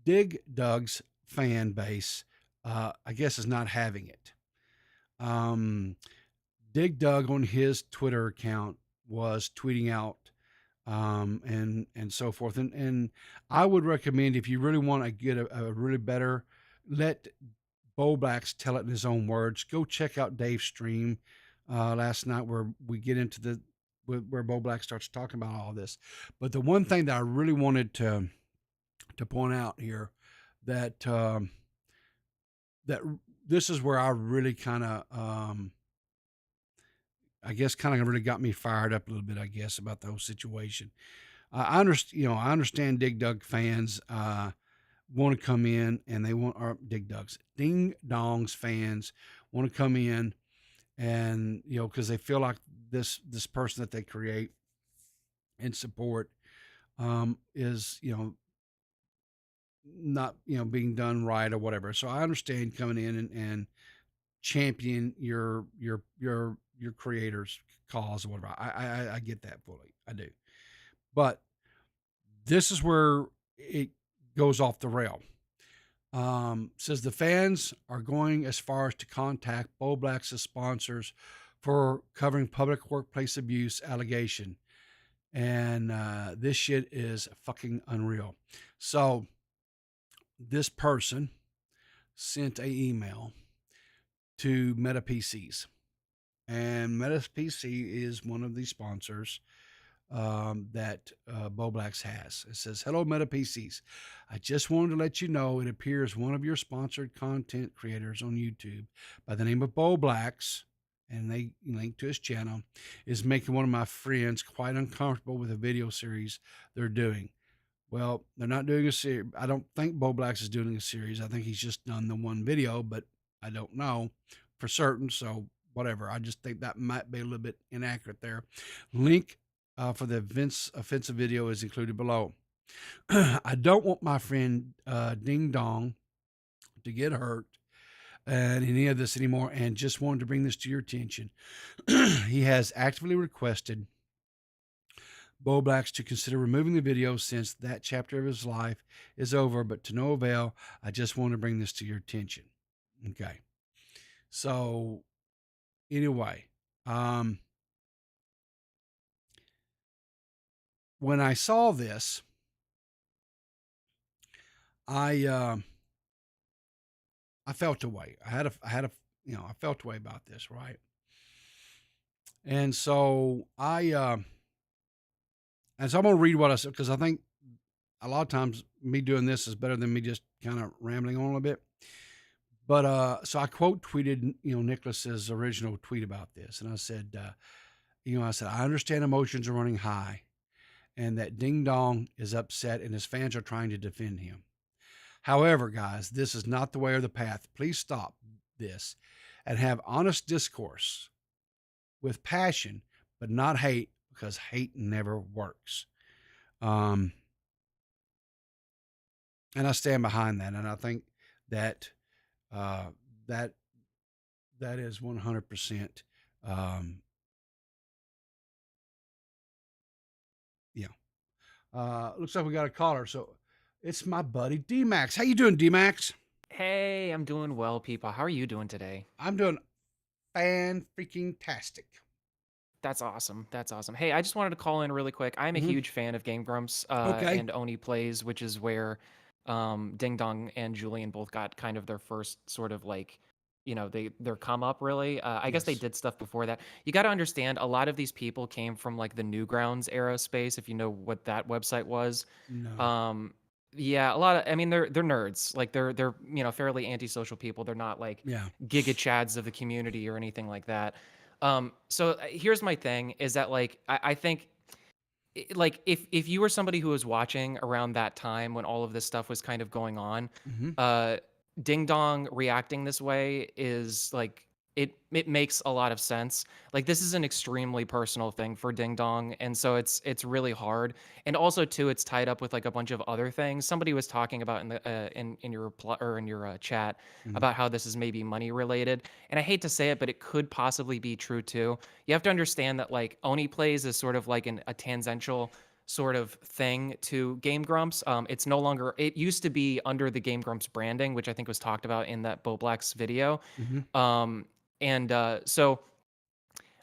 Dig Dug's fan base, I guess, is not having it. Dig Dug on his Twitter account was tweeting out and so forth. And I would recommend, if you really want to get a really better, let Bo Blacks tell it in his own words. Go check out Dave's stream last night, where we get into where Bo Black starts talking about all this. But the one thing that I really wanted to point out here, that that this is where I really kind of I guess kind of really got me fired up a little bit, I guess, about the whole situation. I understand Dig Dug fans want to come in, and they want, or Dig Ding Dong's fans want to come in, and because they feel like this person that they create and support is not being done right or whatever. So I understand coming in and champion your creator's cause or whatever. I get that fully. I do. But this is where it goes off the rail. Says the fans are going as far as to contact Bo Black's sponsors for covering public workplace abuse allegation. And this shit is fucking unreal. So this person sent a email to Meta PCs, and Meta PC is one of the sponsors that Bo Blacks has. It says, "Hello, Meta PCs. I just wanted to let you know it appears one of your sponsored content creators on YouTube by the name of Bo Blacks, and they link to his channel, is making one of my friends quite uncomfortable with a video series they're doing." Well, they're not doing a series. I don't think Bo Blacks is doing a series. I think he's just done the one video, but I don't know for certain. So whatever. I just think that might be a little bit inaccurate there. Link for the offensive video is included below. I don't want my friend Ding Dong to get hurt and any of this anymore, and just wanted to bring this to your attention. He has actively requested Bo Blacks to consider removing the video since that chapter of his life is over, but to no avail. I just want to bring this to your attention. Okay. So anyway, when I saw this, I felt a way. I had a, I felt a way about this, right? And so and so I'm gonna read what I said, because I think a lot of times me doing this is better than me just kind of rambling on a little bit. But so I quote tweeted, Nicholas's original tweet about this, and I said, I understand emotions are running high, and that Ding Dong is upset, and his fans are trying to defend him. However, guys, this is not the way or the path. Please stop this and have honest discourse with passion, but not hate, because hate never works. And I stand behind that, and I think that that is 100%. Yeah. Looks like we got a caller, so it's my buddy D-Max. How you doing, D-Max? Hey, I'm doing well, people. How are you doing today? I'm doing fan-freaking-tastic. That's awesome. That's awesome. Hey, I just wanted to call in really quick. I'm a Mhm. huge fan of Game Grumps Okay. and Oni Plays, which is where Ding Dong and Julian both got kind of their first sort of like, their come up really. I guess they Yes. did stuff before that. You got to understand, a lot of these people came from like the Newgrounds era space, if you know what that website was. No. Um, yeah, a lot of, I mean, they're nerds. Like they're fairly antisocial people. They're not like Yeah. giga chads of the community or anything like that. So here's my thing is that like I think like if you were somebody who was watching around that time when all of this stuff was kind of going on, Mm-hmm. uh Ding Dong reacting this way is like it makes a lot of sense. Like this is an extremely personal thing for Ding Dong, and so it's really hard. And also too, it's tied up with like a bunch of other things. Somebody was talking about in the in your reply or in your chat Mm-hmm. about how this is maybe money related. And I hate to say it, but it could possibly be true too. You have to understand that like Oni Plays is sort of like a tangential sort of thing to Game Grumps. It's no longer, it used to be under the Game Grumps branding, which I think was talked about in that Bo Black's video. Mm-hmm. So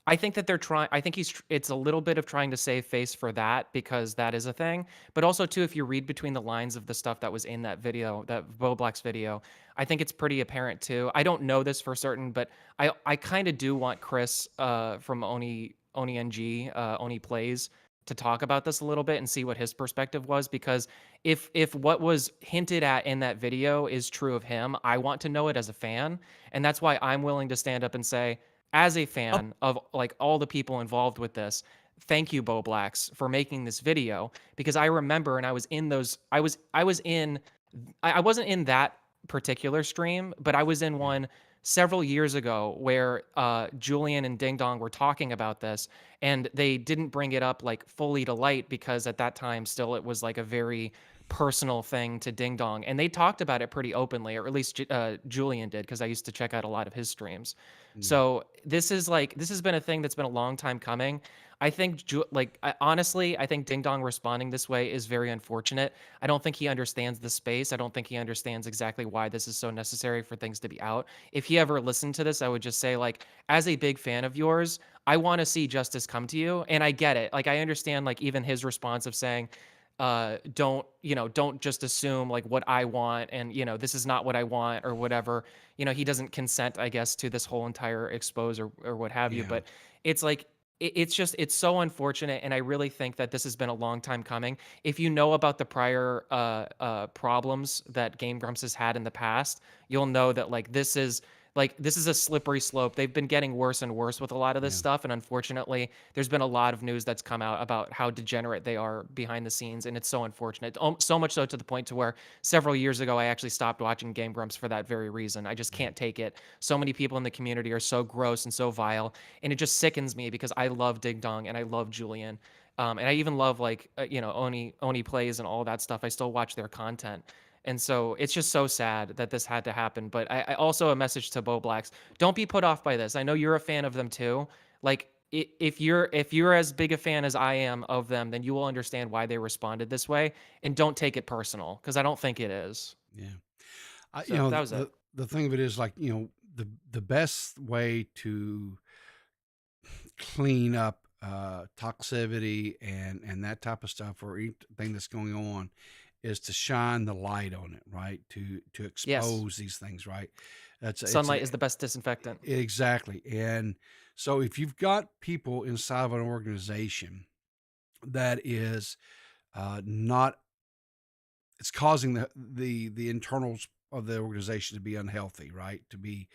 I think that they're trying, I think it's a little bit of trying to save face for that, because that is a thing. But also too, if you read between the lines of the stuff that was in that video, that Bo Black's video, I think it's pretty apparent too. I don't know this for certain, but I kind of do want Chris from Oni NG, Oni Plays, to talk about this a little bit and see what his perspective was, because if what was hinted at in that video is true of him, I want to know it as a fan, and that's why I'm willing to stand up and say, as a fan of like all the people involved with this, thank you, Bo Blacks, for making this video, because I remember, and I was in those, I wasn't in that particular stream, but I was in one several years ago where Julian and Ding Dong were talking about this, and they didn't bring it up like fully to light, because at that time still it was like a very personal thing to Ding Dong, and they talked about it pretty openly, or at least Julian did, because I used to check out a lot of his streams. Mm-hmm. So this has been a thing that's been a long time coming. I think honestly, I think Ding Dong responding this way is very unfortunate. I don't think he understands the space. I don't think he understands exactly why this is so necessary for things to be out. If he ever listened to this, I would just say, like, as a big fan of yours, I want to see justice come to you. And I get it. Like, I understand, like, even his response of saying, don't just assume like what I want, and this is not what I want or whatever. He doesn't consent, I guess, to this whole entire expose or what have you. Yeah. But it's like, it's so unfortunate, and I really think that this has been a long time coming. If you know about the prior problems that Game Grumps has had in the past, you'll know that this is a slippery slope. They've been getting worse and worse with a lot of this Yeah. stuff, and unfortunately, there's been a lot of news that's come out about how degenerate they are behind the scenes, and it's so unfortunate. So much so to the point to where several years ago I actually stopped watching Game Grumps for that very reason. I just can't take it. So many people in the community are so gross and so vile, and it just sickens me because I love Dig Dong and I love Julian. And I even love Oni Plays and all that stuff. I still watch their content. And so it's just so sad that this had to happen. But I also a message to Bo Blacks: don't be put off by this. I know you're a fan of them too. Like, if you're as big a fan as I am of them, then you will understand why they responded this way. And don't take it personal, because I don't think it is. Yeah. So that was it. The thing of it is, like, the best way to clean up toxicity and that type of stuff, or anything that's going on, is to shine the light on it, right? To Yes. expose these things, right? It's Sunlight is the best disinfectant. exactly. And so if you've got people inside of an organization that is not, it's causing the internals of the organization to be unhealthy, right? To be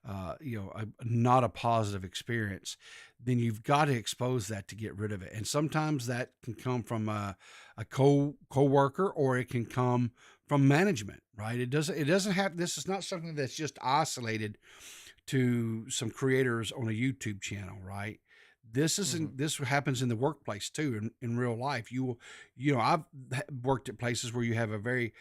not a positive experience, then you've got to expose that to get rid of it. And sometimes that can come from a co-worker, or it can come from management, right? It doesn't have, this is not something that's just isolated to some creators on a YouTube channel, right? This isn't, this happens in the workplace too, in real life. I've worked at places where you have a very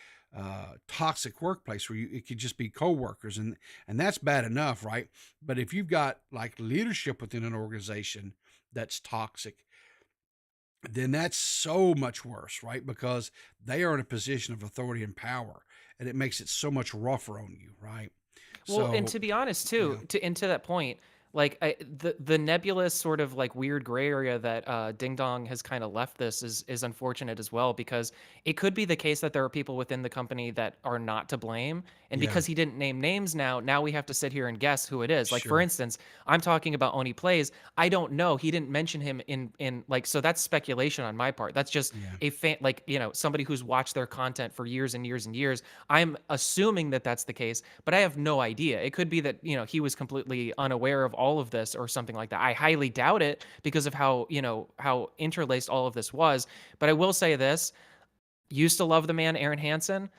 toxic workplace where it could just be coworkers, and that's bad enough, right? But if you've got like leadership within an organization that's toxic, then that's so much worse, right? Because they are in a position of authority and power, and it makes it so much rougher on you, right? Well, and So to be honest too, to that point, like the nebulous sort of like weird gray area that Ding Dong has kind of left this is unfortunate as well, because it could be the case that there are people within the company that are not to blame, and yeah, because he didn't name names, now we have to sit here and guess who it is. Like, for sure, instance, I'm talking about Oni Plays. I don't know. He didn't mention him in like, so that's speculation on my part. That's just yeah, a fan, like, somebody who's watched their content for years and years and years. I'm assuming that that's the case, but I have no idea. It could be that, he was completely unaware of all of this or something like that. I highly doubt it because of how interlaced all of this was. But I will say this: used to love the man, Aaron Hansen.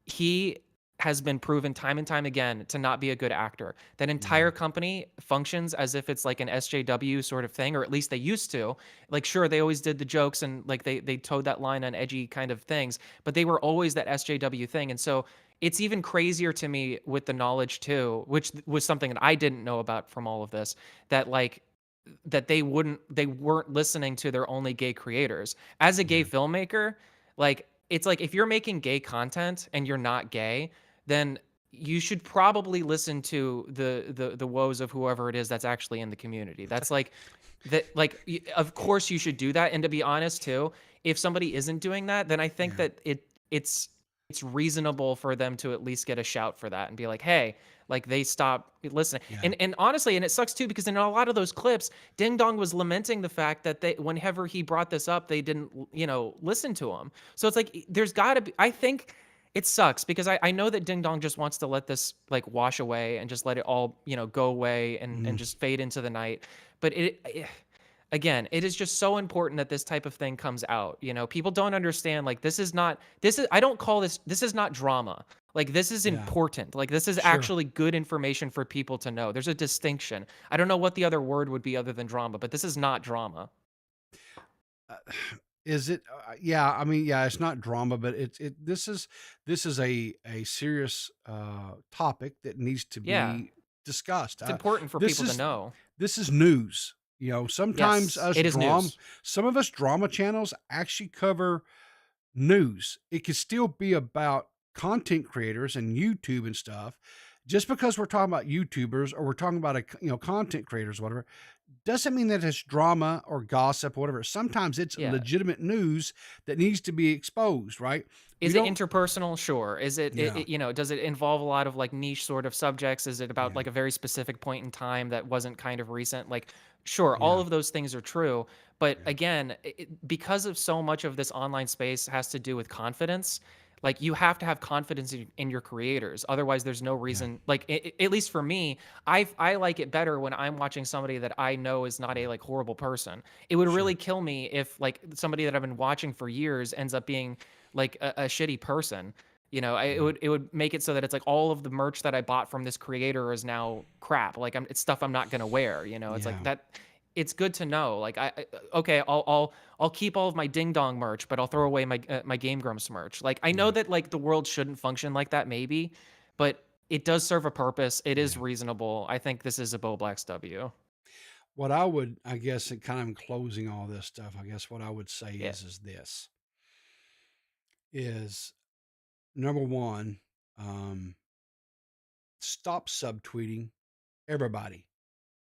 He has been proven time and time again to not be a good actor. That yeah, entire company functions as if it's like an SJW sort of thing, or at least they used to. Like, sure, they always did the jokes and like they towed that line on edgy kind of things, but they were always that SJW thing. And so it's even crazier to me with the knowledge too, which was something that I didn't know about from all of this, that like that they weren't listening to their only gay creators. As a gay yeah, filmmaker, like, it's like, if you're making gay content and you're not gay, then you should probably listen to the woes of whoever it is that's actually in the community. That's like that, like, of course you should do that. And to be honest too, if somebody isn't doing that, then I think yeah, that it's reasonable for them to at least get a shout for that and be like, hey, like, they stop listening. yeah, And honestly, and it sucks too, because in a lot of those clips, Ding Dong was lamenting the fact that whenever he brought this up, they didn't, listen to him. So it's like, there's gotta be, I think it sucks, because I know that Ding Dong just wants to let this like wash away and just let it all, go away and mm, just fade into the night. But again, it is just so important that this type of thing comes out. People don't understand, like, I don't call this is not drama. Like, this is yeah, important. Like, this is sure. actually good information for people to know. There's a distinction. I don't know what the other word would be other than drama, but this is not drama. Uh, is it? Yeah, I mean, yeah, it's not drama, but this is a serious topic that needs to Yeah. be discussed. It's important for This people to is know. this is news. You know, sometimes Yes, it is news. some of us drama channels actually cover news. It could still be about content creators and YouTube and stuff. Just because we're talking about YouTubers or we're talking about content creators, whatever, doesn't mean that it's drama or gossip or whatever. Sometimes it's Yeah. legitimate news that needs to be exposed, right? Is We it don't. interpersonal? Sure. Is it, Yeah, does it involve a lot of like niche sort of subjects? Is it about yeah, like a very specific point in time that wasn't kind of recent? Like, sure, all yeah, of those things are true. But yeah, again, because of so much of this online space has to do with confidence, like you have to have confidence in your creators. Otherwise, there's no yeah, reason. Like, at least for me, I like it better when I'm watching somebody that I know is not a yeah. like horrible person. It would really Sure. kill me if like somebody that I've been watching for years ends up being like a shitty person. Yeah, It would make it so that it's like all of the merch that I bought from this creator is now crap. Like it's stuff I'm not gonna wear. It's like yeah, that. It's good to know. Like okay, I'll keep all of my Ding Dong merch, but I'll throw away my Game Grumps merch. Like I know yeah, that like the world shouldn't function like that, maybe, but it does serve a purpose. It is yeah. reasonable. I think this is a Bo Black's W. What I would, I guess, in kind of in closing all this stuff, I guess what I would say Yeah, is this is number one, um, stop subtweeting everybody,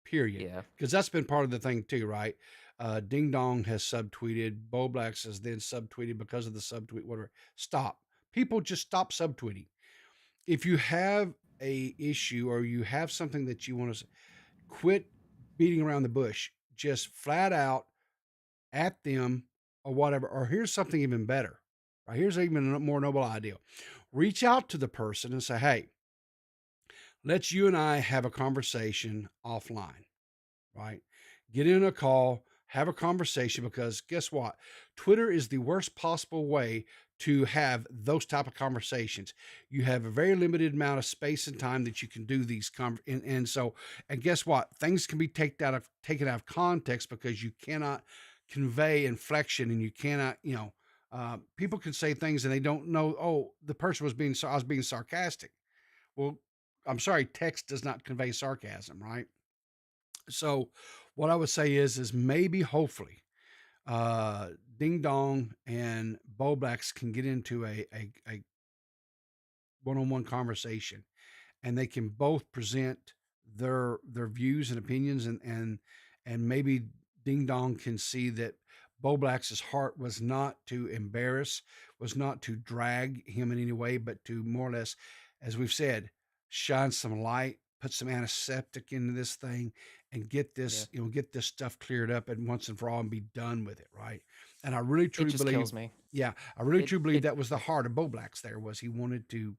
period. yeah, Because that's been part of the thing too, right? Ding Dong has subtweeted, Bo Blacks has then subtweeted because of the subtweet, whatever. Stop. People just stop subtweeting. If you have a issue or you have something that you want to quit beating around the bush, just flat out at them or whatever. Or here's something even better. Right? Here's even a more noble idea. Reach out to the person and say, hey, let's you and I have a conversation offline, right? Get in a call, have a conversation, because guess what? Twitter is the worst possible way to have those type of conversations. You have a very limited amount of space and time that you can do these and guess what? Things can be taken out of context because you cannot convey inflection, and you cannot, people can say things and they don't know, oh, the person I was being sarcastic. Well, I'm sorry, text does not convey sarcasm, right? So what I would say is maybe hopefully uh Ding Dong and Bo Blacks can get into a one-on-one conversation, and they can both present their views and opinions, and maybe Ding Dong can see that Bo Black's heart was not to embarrass, was not to drag him in any way, but to more or less, as we've said, shine some light, put some antiseptic into this thing, and get yeah. get this stuff cleared up and once and for all and be done with it, right? And I really It truly just kills believe, me. yeah, I really It truly believe it that was the heart of Bo Black's. There was, he wanted to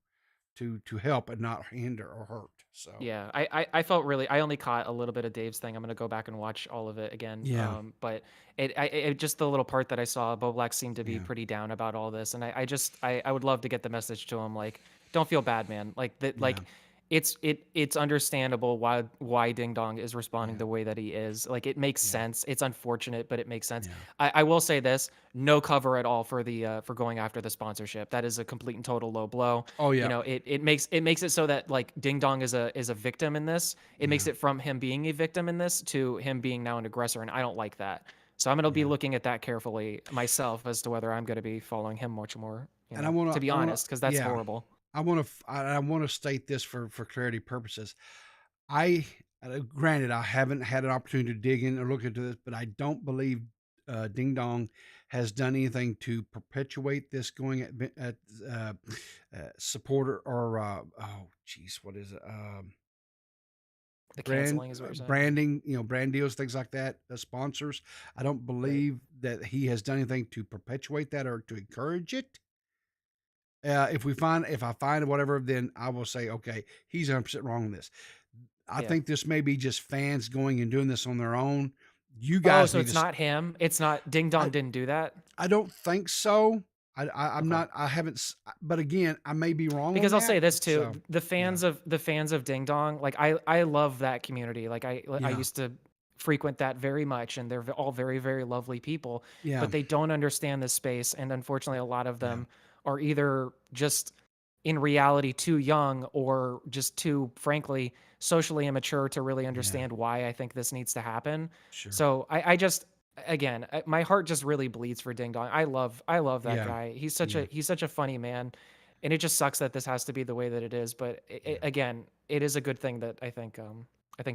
help and not hinder or hurt. So Yeah, I felt really. I only caught a little bit of Dave's thing. I'm gonna go back and watch all of it again. yeah, But it just the little part that I saw, Bo Black seemed to be yeah, pretty down about all this, and I would love to get the message to him, like, don't feel bad, man. Like that, yeah, like it's understandable why Ding Dong is responding yeah, the way that he is. Like it makes yeah, sense. It's unfortunate, but it makes sense. yeah. I will say this: no cover at all for the for going after the sponsorship. That is a complete and total low blow. Oh yeah, It makes it so that like Ding Dong is a victim in this. It makes yeah, it from him being a victim in this to him being now an aggressor, and I don't like that. So I'm gonna be yeah. looking at that carefully myself as to whether I'm gonna be following him much more. And To be honest, because that's yeah, horrible. I want to state this for clarity purposes. I Granted, I haven't had an opportunity to dig in or look into this, but I don't believe Ding Dong has done anything to perpetuate this going at supporter or oh geez, what is it? The canceling is what you're saying. Branding, brand deals, things like that, sponsors. I don't Right. believe that he has done anything to perpetuate that or to encourage it. If I find whatever, then I will say, okay, he's 100% wrong in this. I Yeah. think this may be just fans going and doing this on their own. You Oh, guys so need it's not him. It's not Ding Dong I, didn't do that. I don't think so. I'm Okay. not, but again, I may be wrong on Because I'll that. say this too, So, yeah, the fans of Ding Dong, like I love that community. Like I yeah, used to frequent that very much, and they're all very very lovely people, yeah, but they don't understand this space, and unfortunately, a lot of yeah, them are either just in reality too young or just too, frankly, socially immature to really Yeah. understand why I think this needs to happen. Sure. So I just, again, my heart just really bleeds for Ding Dong. I love that Yeah. guy. He's Yeah. such a funny man, and it just sucks that this has to be the way that it is. But Yeah. again, it is a good thing that I think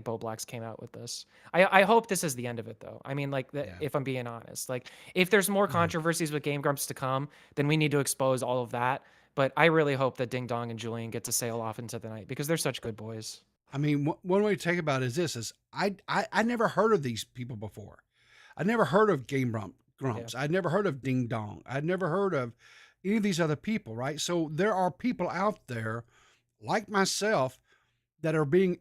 Bo Blacks came out with this. I hope this is the end of it, though. I mean, like, Yeah. if I'm being honest, like, if there's more Yeah. controversies with Game Grumps to come, then we need to expose all of that. But I really hope that Ding Dong and Julian get to sail off into the night because they're such good boys. I mean, one way to take about it is this: is I never heard of these people before. I never heard of Grumps. I'd never heard of Ding Dong. I'd never heard of any of these other people, right? So there are people out there like myself that are being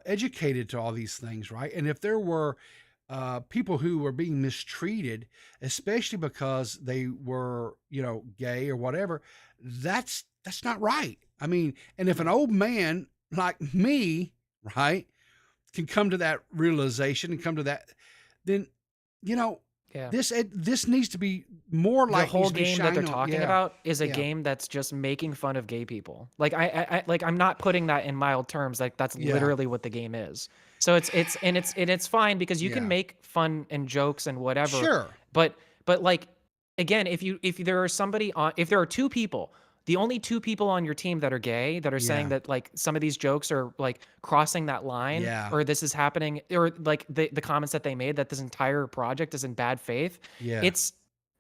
educated to all these things, right? And if there were people who were being mistreated, especially because they were, gay or whatever, that's not right. I mean, and if an old man like me, right, can come to that realization and come to that, then you know Yeah. this needs to be more The like whole needs to be game that they're shined on. talking Yeah, about is a yeah, game that's just making fun of gay people. Like like I'm not putting that in mild terms. Like that's yeah, literally what the game is. So it's fine because you can yeah. make fun and jokes and whatever. Sure. But like again, if there are somebody on if there are two people, the only two people on your team that are gay that are saying Yeah, that like some of these jokes are like crossing that line yeah, or this is happening or like the comments that they made that this entire project is in bad faith, yeah, it's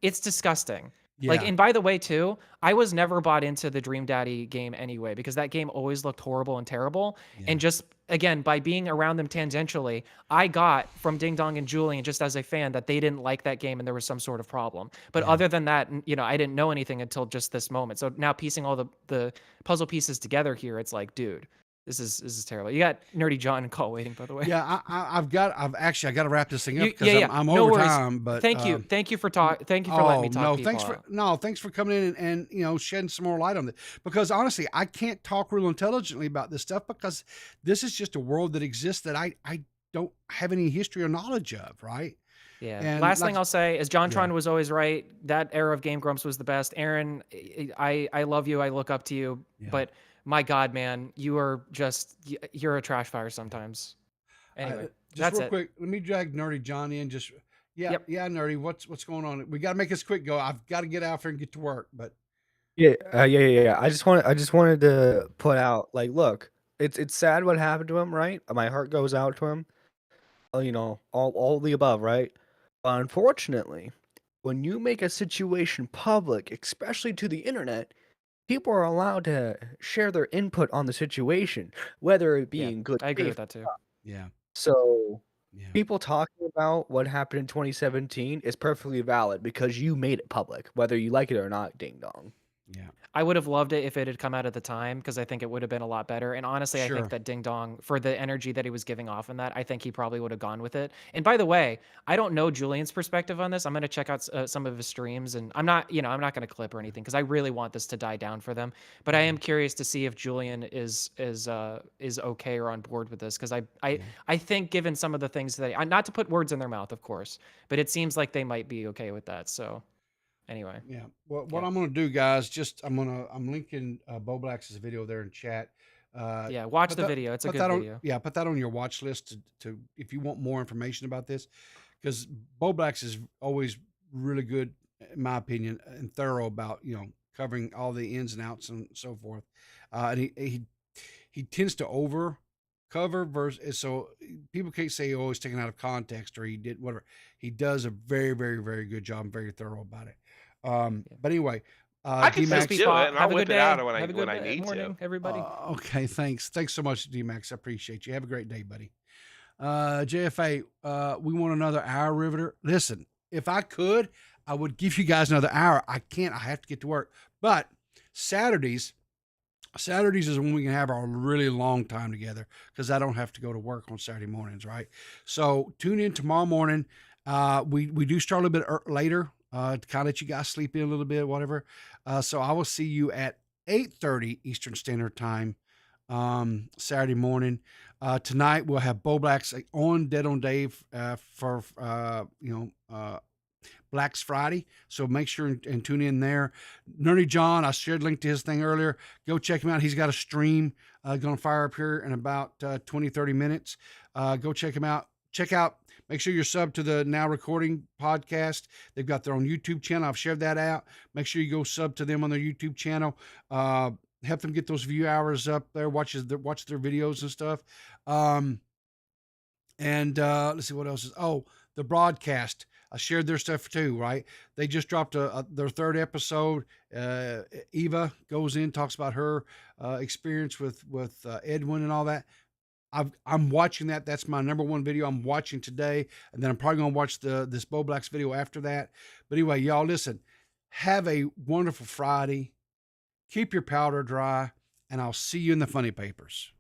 it's disgusting. Like, yeah, and by the way, too, I was never bought into the Dream Daddy game anyway, because that game always looked horrible and terrible. yeah, And just again, by being around them tangentially, I got from Ding Dong and Julian, just as a fan, that they didn't like that game and there was some sort of problem. But yeah. other than that, I didn't know anything until just this moment. So now piecing all the puzzle pieces together here, it's like, dude, this is terrible. You got Nerdy John and Call waiting, by the way. Yeah, I've actually I got to wrap this thing up because Yeah. I'm No over worries. time. But Thank you for thank you for letting me talk no, people out. thanks for coming in and shedding some more light on this because honestly, I can't talk real intelligently about this stuff because this is just a world that exists that I don't have any history or knowledge of, right? Yeah. And Last like, thing I'll say is John yeah, Tron was always right. That era of Game Grumps was the best. Aaron, I love you. I look up to you. yeah. But my God, man, you're a trash fire sometimes. Anyway, Just that's real it. quick, let me drag Nerdy John in. Just Yep. yeah, Nerdy. What's going on? We got to make this quick. Go. I've got to get out there and get to work. But Yeah. I just wanted to put out like, look, it's sad what happened to him, right? My heart goes out to him. All the above, right? But unfortunately, when you make a situation public, especially to the internet, people are allowed to share their input on the situation, whether it be Yeah. in good I agree faith. with that too. yeah, So yeah, people talking about what happened in 2017 is perfectly valid because you made it public, whether you like it or not, ding dong. yeah. I would have loved it if it had come out at the time because I think it would have been a lot better. And honestly, I think Sure. that Ding Dong, for the energy that he was giving off in that, I think he probably would have gone with it. And by the way, I don't know Julian's perspective on this. I'm going to check out some of his streams, and I'm not going to clip or anything because I really want this to die down for them. But I am curious to see if Julian is okay or on board with this because Yeah. I think given some of the things that not to put words in their mouth, of course, but it seems like they might be okay with that. So anyway, Yeah. Well, what yeah. I'm going to do, guys, I'm linking Bo Black's video there in chat. Yeah, watch Put the that video. It's a put good that on video. yeah, put that on your watch list to if you want more information about this, because Bo Black's is always really good, in my opinion, and thorough about covering all the ins and outs and so forth. And he tends to over cover versus so people can't say oh he's taken out of context or he did whatever. He does a very very very good job, and very thorough about it. Yeah. But anyway, I can still D-Max. do it, and I'll Have a whip good it out day. when Have a good I need morning, to. everybody. Okay, thanks so much, D-Max. I appreciate you. Have a great day, buddy. JFA, we want another hour, Riveter. Listen, if I could, I would give you guys another hour. I can't. I have to get to work. But Saturdays is when we can have our really long time together because I don't have to go to work on Saturday mornings, right? So tune in tomorrow morning. We do start a little bit later to kind of let you guys sleep in a little bit, whatever. So I will see you at 8:30 Eastern Standard Time Saturday morning. Tonight we'll have Bo Blacks on Dead on Dave for Black's Friday. So make sure and tune in there. Nerdy John, I shared a link to his thing earlier. Go check him out. He's got a stream going to fire up here in about 20, 30 minutes. Go check him out. Make sure you're subbed to the Now Recording podcast. They've got their own YouTube channel. I've shared that out. Make sure you go sub to them on their YouTube channel. Help them get those view hours up there. Watch their videos and stuff. Let's see what else is. Oh, the broadcast. I shared their stuff too, right? They just dropped their third episode. Eva goes in, talks about her experience with Edwin and all that. I'm watching that. That's my number one video I'm watching today. And then I'm probably going to watch this Bo Black's video after that. But anyway, y'all listen, have a wonderful Friday. Keep your powder dry, and I'll see you in the funny papers.